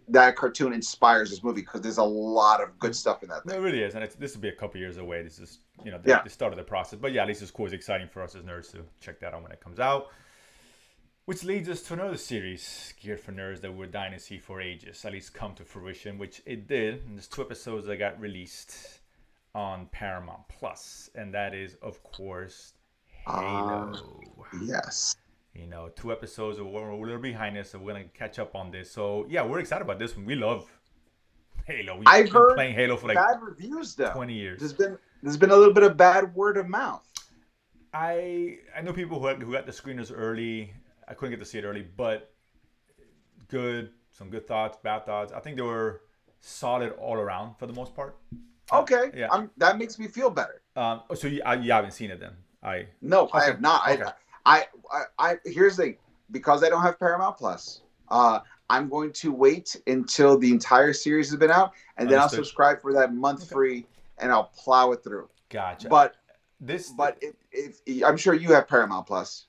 that cartoon inspires this movie, because there's a lot of good stuff in that thing. It really is, and this will be a couple years away. This is the start of the process. But yeah, at least it's cool. It's exciting for us as nerds to check that out when it comes out. Which leads us to another series geared for nerds that we're dying to see for ages, at least come to fruition, which it did. And there's 2 episodes that got released on Paramount Plus, and that is, of course, Halo. Yes. 2 episodes. We're a little behind us, so we're gonna catch up on this. So yeah, we're excited about this one. We love Halo. I've heard playing Halo for like bad reviews though. 20 years. There's been a little bit of bad word of mouth. I know people who got the screeners early. I couldn't get to see it early, but some good thoughts, bad thoughts. I think they were solid all around for the most part. Okay, yeah, that makes me feel better. So you haven't seen it then? No, okay. I have not. Okay. I here's the thing, because I don't have Paramount Plus. I'm going to wait until the entire series has been out, and then I'll subscribe for that month free, and I'll plow it through. Gotcha. But if I'm sure you have Paramount Plus.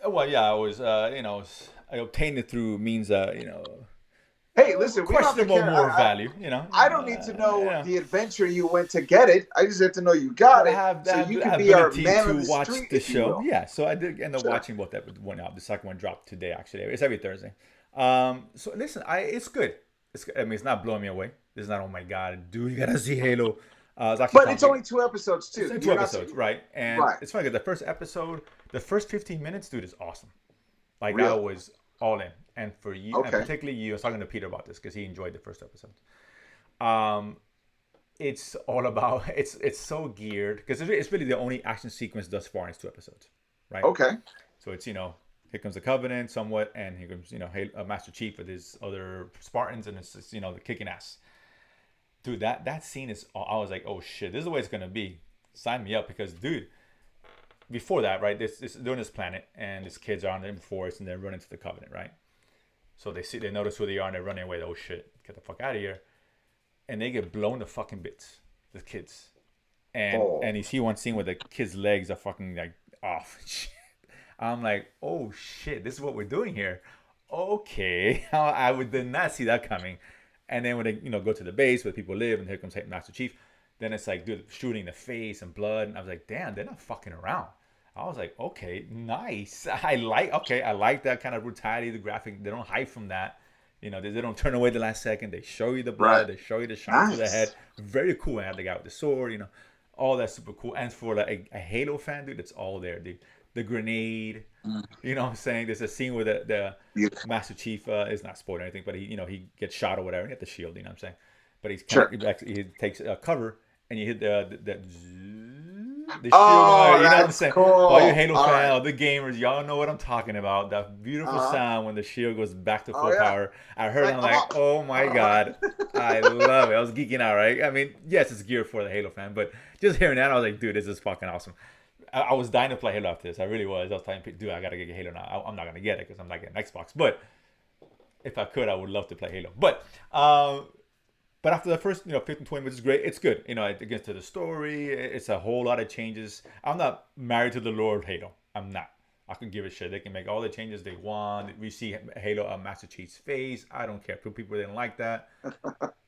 Well, yeah, I was, I obtained it through means, Hey, listen, we questionable more value, I don't need to know the adventure you went to get it. I just have to know you got it, so you can be our man on the watch street, the show. Yeah, so I did end up watching both that one out. The second one dropped today, actually. It's every Thursday. So listen, it's good. It's not blowing me away. It's not, oh my god, dude, you gotta see Halo. It's only 2 episodes too. It's 2 episodes, right? And it's funny, the first episode, the first 15 minutes, dude, is awesome. Like really? I was all in. And for you, and particularly you, I was talking to Peter about this because he enjoyed the first episode. it's all about it's so geared because it's really the only action sequence thus far in its 2 episodes, right? Okay. So it's here comes the Covenant somewhat, and here comes Master Chief with his other Spartans, and it's just, the kicking ass. Dude, that scene is. I was like, oh shit, this is the way it's gonna be. Sign me up, because dude, before that, right? They're on this planet, and these kids are on the forest, and they're running to the Covenant, right? So they notice who they are, and they're running away. Oh shit, get the fuck out of here! And they get blown to fucking bits. The kids, and you see one scene where the kid's legs are fucking like off. Shit. I'm like, oh shit, this is what we're doing here. Okay, did not see that coming. And then when they go to the base where people live, and here comes Master Chief, then it's like, dude, shooting the face and blood, and I was like, damn, they're not fucking around. I was like, okay, nice. I like that kind of brutality, the graphic. They don't hide from that. They don't turn away the last second. They show you the blood. Right. They show you the shot to the head. Very cool. I had the guy with the sword. All that's super cool. And for like a Halo fan, dude, it's all there, dude. The grenade. You know what I'm saying? There's a scene where the Master Chief is not spoiling anything, but he gets shot or whatever. He had the shield. You know what I'm saying? But he takes cover, and you hit the shield. You know what I'm saying? Cool. All you Halo fans, all the gamers, y'all know what I'm talking about. That beautiful sound when the shield goes back to full power. I heard it, I'm like, oh my god, I love it. I was geeking out, right? I mean, yes, it's geared for the Halo fan, but just hearing that, I was like, dude, this is fucking awesome. I was dying to play Halo after this. I really was. I was telling people, dude, I gotta get Halo now. I'm not gonna get it because I'm not getting Xbox, but if I could, I would love to play Halo. But after the first 15, 20 minutes is great. It's good. It gets to the story. It's a whole lot of changes. I'm not married to the lore of Halo. I'm not. I can give a shit. They can make all the changes they want. We see Halo Master Chief's face. I don't care. People didn't like that.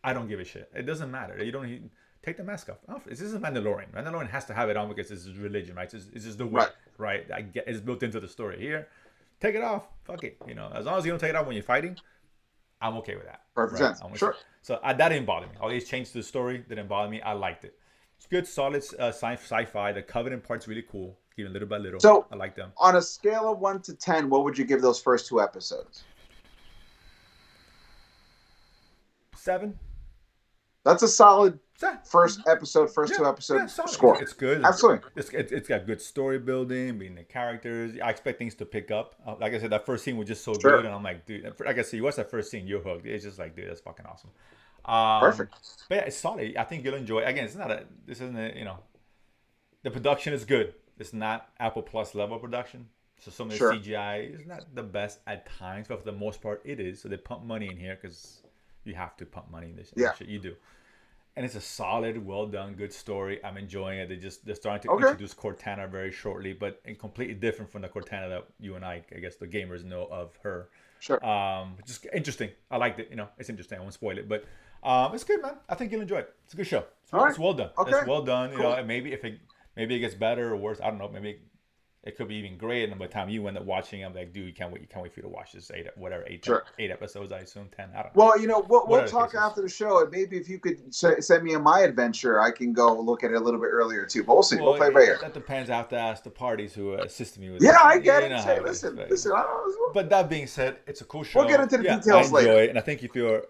I don't give a shit. It doesn't matter. You don't take the mask off. This is Mandalorian. Mandalorian has to have it on because it's religion, right? It's just the way, right? It's built into the story here. Take it off. Fuck it. As long as you don't take it off when you're fighting, I'm okay with that. Perfect sense. Sure. So that didn't bother me. All these changes to the story didn't bother me. I liked it. It's good, solid sci-fi. The Covenant part's really cool, even little by little. So I like them. On a scale of 1 to 10, what would you give those first 2 episodes? 7. That's a solid first 2 episodes score. It's good. Absolutely. It's got good story building, being the characters. I expect things to pick up. Like I said, that first scene was just so good, and I'm like, dude. Like I said, you watch that first scene, you're hooked. It's just like, dude, that's fucking awesome. Perfect. But yeah, it's solid. I think you'll enjoy it. Again, this isn't the production is good. It's not Apple Plus level production. So some of the CGI is not the best at times, but for the most part, it is. So they pump money in here because you have to pump money in this shit. You do. And it's a solid, well done, good story. I'm enjoying it. They're starting to introduce Cortana very shortly, but completely different from the Cortana that you and I guess the gamers know of her. Sure. Just interesting. I liked it. It's interesting. I won't spoil it, but it's good, man. I think you'll enjoy it. It's a good show. It's well done. Okay. It's well done. Cool. Maybe it gets better or worse. I don't know. Maybe it could be even great. And by the time you end up watching, I'm like, dude, you can't wait for you to watch this 8 episodes. I assume 10. I don't know. Well, we'll talk after the show, and maybe if you could send me a My Adventure, I can go look at it a little bit earlier too. But we'll see. We'll play by ear. That depends. I have to ask the parties who assisted me with. Yeah, I get it. Hey, listen. I don't know. But that being said, it's a cool show. We'll get into the details later. I enjoy it, and I think if you're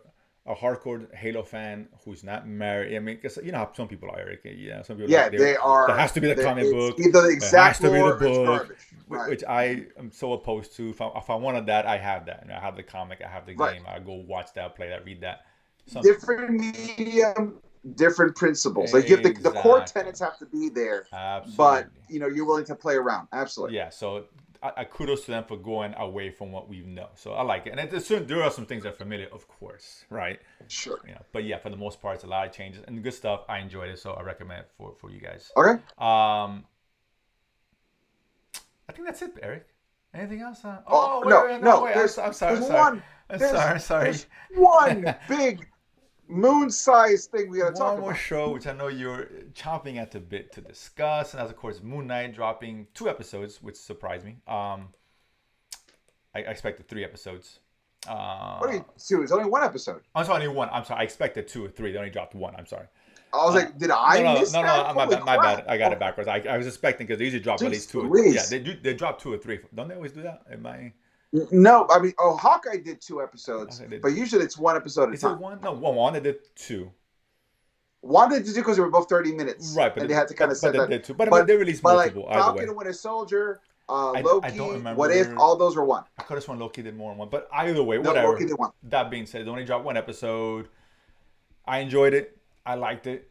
a hardcore Halo fan who's not married, I mean, because how some people are, Eric. Some people. Yeah, they are. There has to be the comic book. Either the exact lore, the book, right. which I am so opposed to. If I wanted that, I have that. I have the comic. I have the game. I go watch that, play that, read that. Different medium, different principles. Like the core tenets have to be there. Absolutely. But you're willing to play around. Absolutely. Yeah. So I kudos to them for going away from what we know. So I like it. And there are some things that are familiar, of course, right? Sure. But yeah, for the most part, it's a lot of changes and good stuff. I enjoyed it, so I recommend it for you guys. Okay. I think that's it, Eric. Anything else? No. I'm sorry. There's one big moon-sized thing we got to talk about. One more show, which I know you're chomping at the bit to discuss, and that's of course Moon Knight dropping 2 episodes, which surprised me. I expected 3 episodes. What are you? So it's only 1 episode. I'm sorry, only 1. I'm sorry. I expected 2 or 3. They only dropped 1. I'm sorry. I was like, did I miss that? No, my bad. I got it backwards. I was expecting because they usually drop at least 2 or 3. Yeah, they drop 2 or 3. Don't they always do that? No, I mean, Hawkeye did 2 episodes, but usually it's 1 episode at a time. Is it 1? No, one. They did 2. wanted to do because they were both 30 minutes, Right, but and they had to kind of set that. they did too. But they released multiple like either Falcon way. and Winter Soldier, I Loki, don't remember. What If, all those were one. I could have sworn Loki did more than one, but either way, No, whatever. Loki did one. That being said, it only dropped one episode. I enjoyed it. I liked it.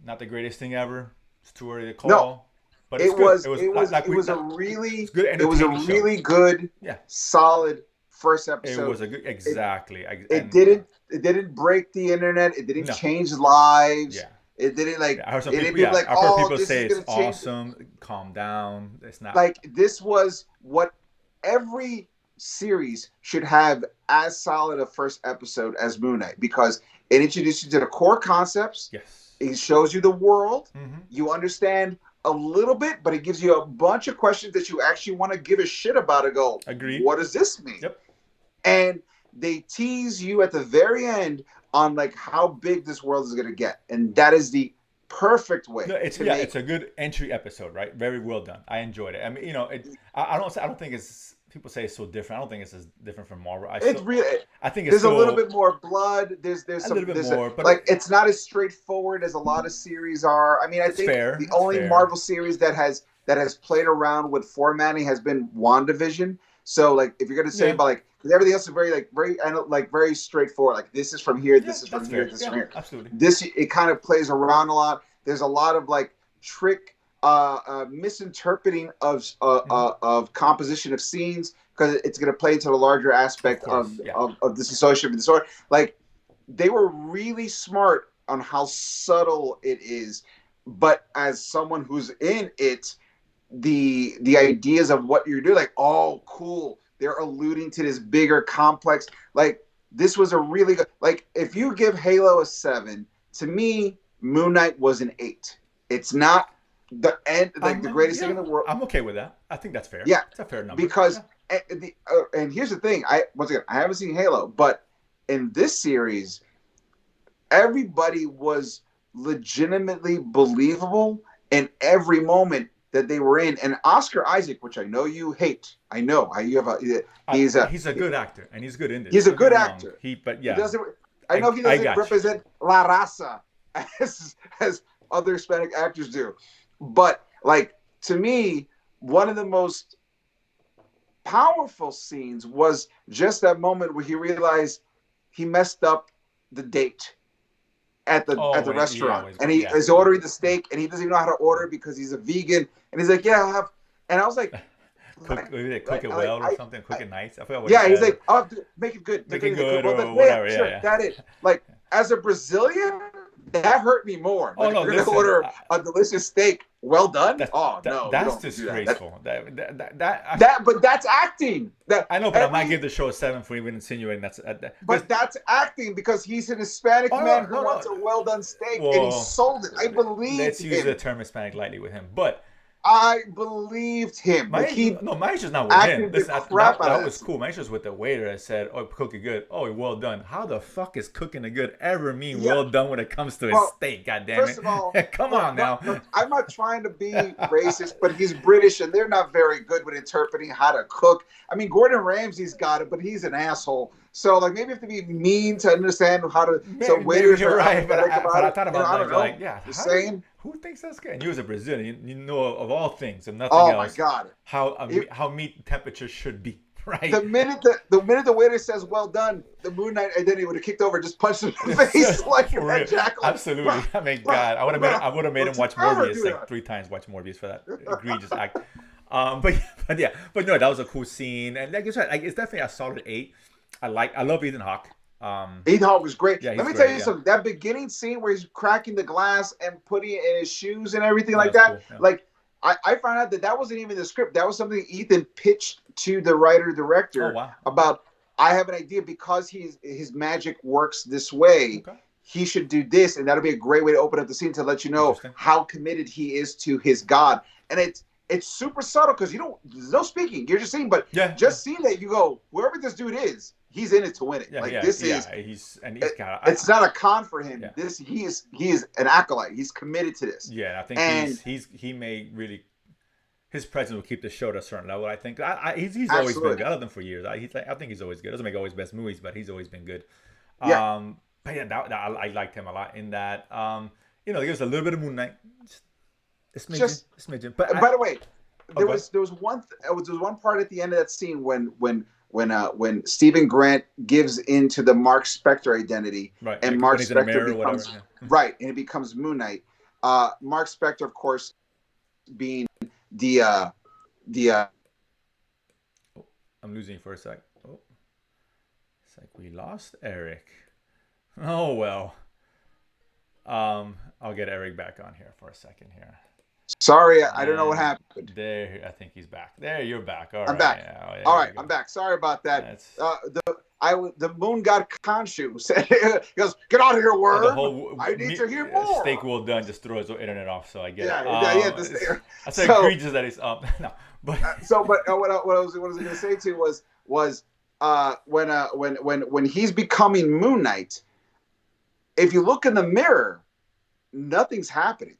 Not the greatest thing ever. It's too early to call. No, but it was a entertaining really good, solid first episode. It was a good, exactly. It didn't break the internet. It didn't change lives. Yeah. It didn't like. I heard some it people, didn't be like, I've heard oh, people this say is it's gonna change. awesome. Calm down. It's not like this was what every series should have as solid a first episode as Moon Knight, because it introduces you to the core concepts. Yes. It shows you the world. Mm-hmm. You understand a little bit, but it gives you a bunch of questions that you actually want to give a shit about and go, Agreed. What does this mean? Yep. And they tease you at the very end on like how big this world is going to get. And that is the perfect way. No, it's a good entry episode, right? Very well done. I enjoyed it. I mean, I don't think it's, people say it's so different. I don't think it's as different from Marvel. I think there's a little bit more blood. There's a some, little bit more, but like it's not as straightforward as a lot of series are. I mean, I think the only Marvel series that has played around with formatting has been WandaVision. So like, if you're gonna say about like, because everything else is very straightforward. Like this is from here, this is from here, this is from here. Absolutely. It kind of plays around a lot. There's a lot of like trick, misinterpreting of composition of scenes, because it's going to play into the larger aspect of disassociative disorder. Like they were really smart on how subtle it is, but as someone who's in it, the ideas of what you're doing, like, oh, cool, they're alluding to this bigger complex. Like this was a really good. Like if you give Halo a 7, to me, Moon Knight was an 8. It's not the end, like the greatest thing in the world. I'm okay with that. I think that's fair. Yeah, it's a fair number. Because and here's the thing. I haven't seen Halo, but in this series, everybody was legitimately believable in every moment that they were in. And Oscar Isaac, which I know you hate, he's a good actor, and he's good in this. He's a good actor. I know he doesn't represent La Raza as other Hispanic actors do, but like to me, one of the most powerful scenes was just that moment where he realized he messed up the date at the restaurant, and he is ordering the steak, and he doesn't even know how to order because he's a vegan, and he's like, "Yeah, I'll have," and I was like, "Cook it well or something, cook it nice." I forgot what. Yeah, he's like, "I'll have to make it good, make it good, or whatever." Yeah, that is like, as a Brazilian, that hurt me more. Oh, like, no, if you're gonna order a delicious steak, well done. That's disgraceful. But that's acting. I know, but I might give the show a 7 for even insinuating that's. But that's acting, because he's an Hispanic man who wants a well done steak, and he sold it. I believe. Let's use the term Hispanic lightly with him, but. I believed him. Maisha's not with him. Listen, that was cool. Maisha's with the waiter that said, "Oh, cook it good. Oh, well done." How the fuck is cooking it good ever mean well done when it comes to his steak? God damn it! First of all, come on now. I'm not trying to be racist, but he's British, and they're not very good with interpreting how to cook. I mean, Gordon Ramsay's got it, but he's an asshole. So, like, maybe you have to be mean to understand how to. So waiters are right, but I thought about like, saying. Who thinks that's good? And you as a Brazilian, you know of all things and nothing else. Oh my God! How meat temperature should be, right? The minute the waiter says "well done," the Moon Knight identity would have kicked over, just punched him in the face like that jackal. Absolutely. I mean, God, I would have made him watch Morbius like 3 times. Watch Morbius for that egregious act. But no, that was a cool scene, and like you said, it's definitely a solid 8. I love Ethan Hawke. Ethan Hawke was great. Yeah, Let me tell you something. That beginning scene where he's cracking the glass and putting it in his shoes and everything like that. Cool. Yeah. Like I found out that wasn't even the script. That was something Ethan pitched to the writer-director about. I have an idea, because his magic works this way. Okay. He should do this, and that'll be a great way to open up the scene to let you know how committed he is to his god. And it's super subtle, because there's no speaking. You're just seeing, but just seeing that, you go, whoever this dude is, he's in it to win it. It's not a con for him. Yeah. He is an acolyte. He's committed to this. Yeah, I think he may really, his presence will keep the show to a certain level. I think he's always been good. I loved him for years. I think he's always good. Doesn't make always best movies, but he's always been good. Yeah. But yeah, I liked him a lot in that. There was a little bit of Moon Knight, just a smidgen. But by the way, there okay. was one part at the end of that scene when Stephen Grant gives into the Mark Spector identity, right, and like Mark when he's in a mirror Spector or whatever. becomes Yeah. right, and it becomes Moon Knight. Mark Spector, of course, being the Oh, I'm losing you for a sec. Oh, it's like we lost Eric. Oh well. I'll get Eric back on here for a second here. Sorry, I don't know what happened. There, I think he's back. There, you're back. All I'm right. back. Yeah, All right, I'm back. Sorry about that. The moon god Khonshu said, he goes, "Get out of here, worm. I need to hear more." Steak well done. Just throw his internet off, so I get it. That's egregious that he's up. No, but what I was going to say to you was when he's becoming Moon Knight, if you look in the mirror, nothing's happening.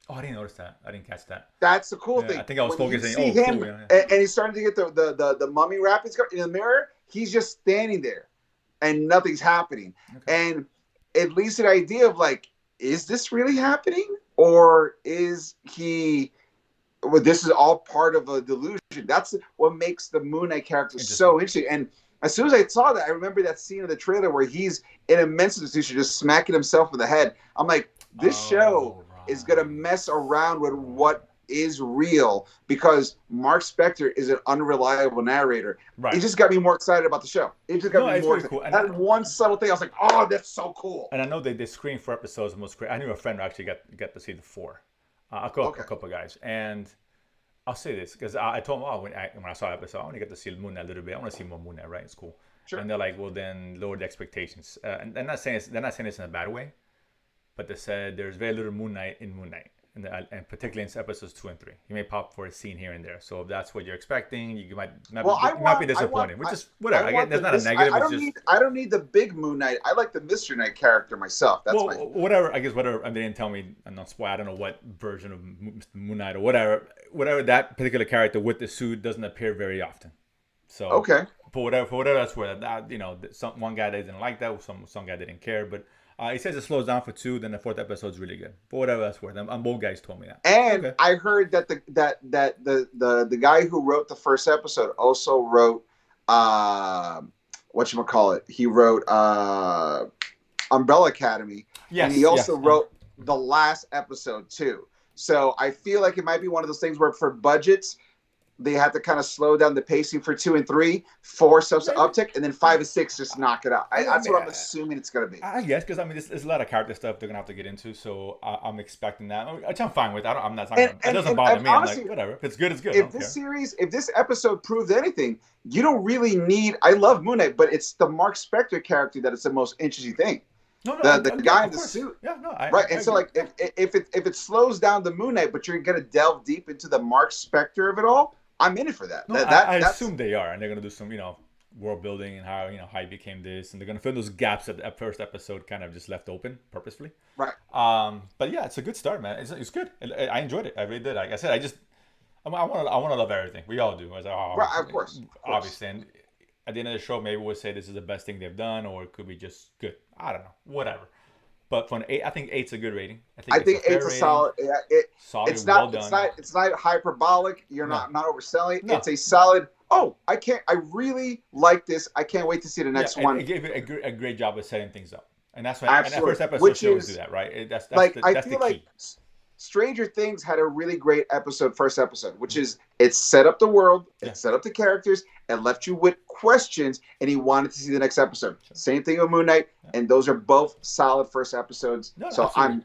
Oh, I didn't notice that. I didn't catch that. That's the cool thing. I think I was focusing. You see him, cool, and he's starting to get the mummy wrappings in the mirror. He's just standing there, and nothing's happening. Okay. And it leaves an idea of like, is this really happening, or is he? Well, this is all part of a delusion. That's what makes the Moon Knight character so interesting. And as soon as I saw that, I remember that scene in the trailer where he's in a mental institution just smacking himself in the head. I'm like, this show is going to mess around with what is real, because Mark Spector is an unreliable narrator. Right. It just got me more excited about the show. It just got me more excited. Cool. That one subtle thing, I was like, oh, that's so cool. And I know they screen 4 episodes. Most great. I knew a friend who actually got to see the 4. A couple guys. And I'll say this, because I told them, when I saw the episode, I want to get to see Moon Knight a little bit. I want to see more Moon Knight, right? It's cool. Sure. And they're like, well, then lower the expectations. And they're not saying this in a bad way, but they said there's very little Moon Knight in Moon Knight, and particularly in episodes 2 and 3. He may pop for a scene here and there. So if that's what you're expecting, you might be disappointed. Which is whatever. Again, there's not a negative. I don't need the big Moon Knight. I like the Mr. Knight character myself. That's whatever. I guess whatever. And they didn't tell me. I'm not spoiled. I don't know what version of Moon Knight or whatever. Whatever that particular character with the suit doesn't appear very often. So okay. For whatever that's worth. One guy didn't like that. Some guy didn't care, but. He says it slows down for 2, then the 4th episode's really good. For whatever that's worth. Both guys told me that. And I heard that the guy who wrote the first episode also wrote whatchamacallit. He wrote Umbrella Academy. Yes. And he also wrote the last episode too. So I feel like it might be one of those things where for budgets, they had to kind of slow down the pacing for 2 and 3, 4 subs to uptick, and then 5 and 6 just knock it out. That's what I'm assuming it's going to be. I guess, because there's a lot of character stuff they're going to have to get into, so I'm expecting that, which I'm fine with. It doesn't bother me. Honestly, I'm like, whatever. If it's good, it's good. If this episode proves anything, you don't really need. I love Moon Knight, but it's the Mark Spector character that is the most interesting thing. The guy in the suit. Yeah, no, so like if it slows down the Moon Knight, but you're going to delve deep into the Mark Spector of it all. I'm in it for that. No, I assume they are, and they're gonna do some, world building and how he became this, and they're gonna fill those gaps that the first episode kind of just left open purposefully. Right. But yeah, it's a good start, man. It's good. I enjoyed it. I really did. Like I said, I want to love everything. We all do. I was like, right, of course. Obviously, and at the end of the show, maybe we'll say this is the best thing they've done, or it could be just good. I don't know. Whatever. But for an 8, I think 8's a good rating. I think 8's a solid. Solid. It's not. Well done. It's not hyperbolic. You're not overselling. No. It's a solid. Oh, I really like this. I can't wait to see the next one. It gave it a great job of setting things up, and that's why. And that first episode shows do that, right? That's I feel like Stranger Things had a really great first episode, which is it set up the world, it set up the characters, and left you with questions, and he wanted to see the next episode. Sure. Same thing with Moon Knight, and those are both solid first episodes. No, so absolutely.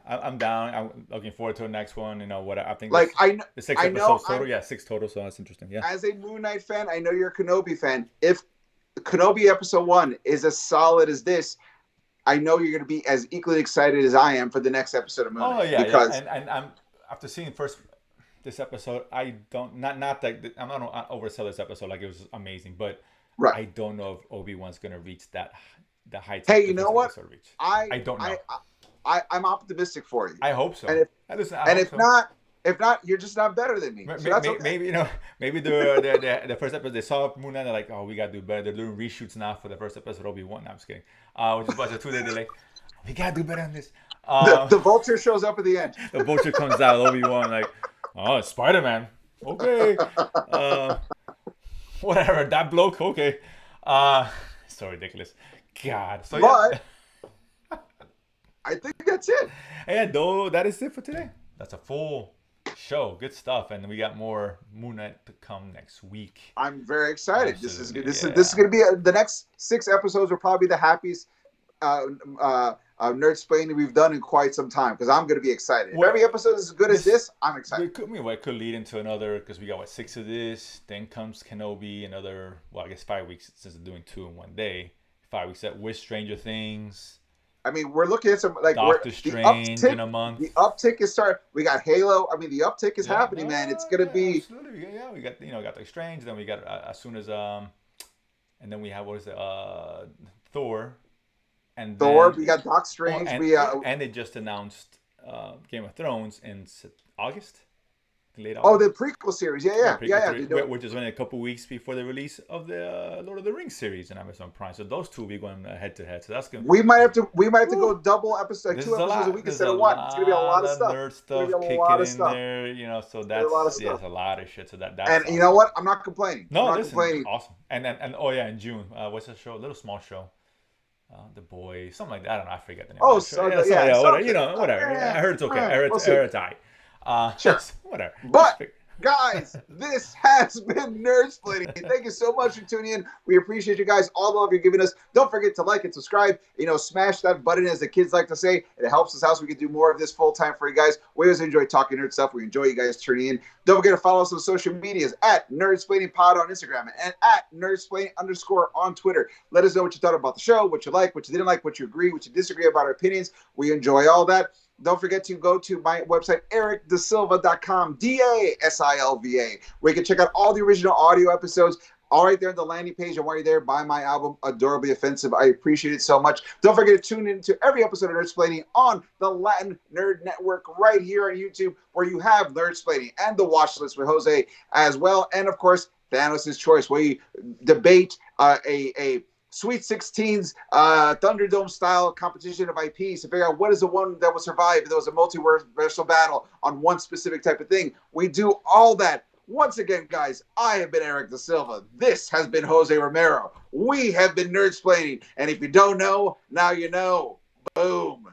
I'm down. I'm looking forward to the next one. What I think. Like the 6 episodes total. Yeah, 6 total. So that's interesting. Yeah. As a Moon Knight fan, I know you're a Kenobi fan. If Kenobi episode 1 is as solid as this, I know you're going to be as equally excited as I am for the next episode of Moon Knight. Oh yeah, because... And I'm after seeing this episode, I don't not that I'm not oversell this episode like it was amazing, but I don't know if Obi-Wan's going to reach the heights. Hey, you know what? I don't know. I'm optimistic for you. I hope so. And if not, If not, you're just not better than me. So that's okay. Maybe maybe the first episode they saw Moon Knight, they're like, oh, we gotta do better. They're doing reshoots now for the first episode of Obi-Wan. No, I'm just kidding. Which is about a 2-day delay. We gotta do better than this. The Vulture shows up at the end. The Vulture comes out, Obi-Wan like, oh, it's Spider-Man. Okay. Whatever, that bloke. Okay. So ridiculous. God. So but I think that's it. Yeah, though that is it for today. That's a full show. Good stuff, and we got more Moon Knight to come next week. I'm very excited. Absolutely. This is going to be the next 6 episodes will probably be the happiest Nerdsplaining we've done in quite some time, because I'm going to be excited. If every episode is as good as this, I'm excited. It could lead into another, because we got 6 of this. Then comes Kenobi, another. Well, I guess 5 weeks since they're doing 2 in one day. 5 weeks with Stranger Things. I mean, we're looking at some like Doctor Strange in a month. The uptick is starting. We got Halo. I mean, the uptick is happening, man. It's gonna be. Absolutely. Yeah, we got Doctor Strange. Then we got as soon as and then we have Thor. And Thor. We got Doc Strange. And they just announced Game of Thrones in August. Late August. Oh, the prequel series. Yeah. Which is only a couple weeks before the release of the Lord of the Rings series on Amazon Prime. So those two will be going head to head. So that's gonna. We might have to go double episode, 2 episodes a week instead of 1. It's gonna be a lot of stuff. Nerd stuff kicking in there, so that's a lot of shit. So that's and awesome. You know what? I'm not complaining. Complaining. Awesome. And in June, what's the show? A little small show. The Boy, something like that. I don't know. I forget the name. Oh, whatever. I heard it's okay. I heard it's sure. Whatever. But guys, this has been Nerdsplaining. Thank you so much for tuning in. We appreciate you guys, all the love you're giving us. Don't forget to like and subscribe. Smash that button, as the kids like to say. It helps us out so we can do more of this full time for you guys. We always enjoy talking nerd stuff. We enjoy you guys tuning in. Don't forget to follow us on social medias at NerdsplainingPod on Instagram and at Nerdsplaining_ on Twitter. Let us know what you thought about the show, what you like, what you didn't like, what you agree, what you disagree about our opinions. We enjoy all that. Don't forget to go to my website, ericdasilva.com, DASILVA, where you can check out all the original audio episodes. All right there on the landing page. And while you're there, buy my album, Adorably Offensive. I appreciate it so much. Don't forget to tune into every episode of Nerdsplaining on the Latin Nerd Network right here on YouTube, where you have Nerdsplaining and the Watch List with Jose as well. And, of course, Thanos' Choice, where you debate a Sweet 16's Thunderdome-style competition of IPs to figure out what is the one that will survive if there was a multiversal battle on one specific type of thing. We do all that. Once again, guys, I have been Eric Da Silva. This has been Jose Romero. We have been Nerdsplaining. And if you don't know, now you know. Boom.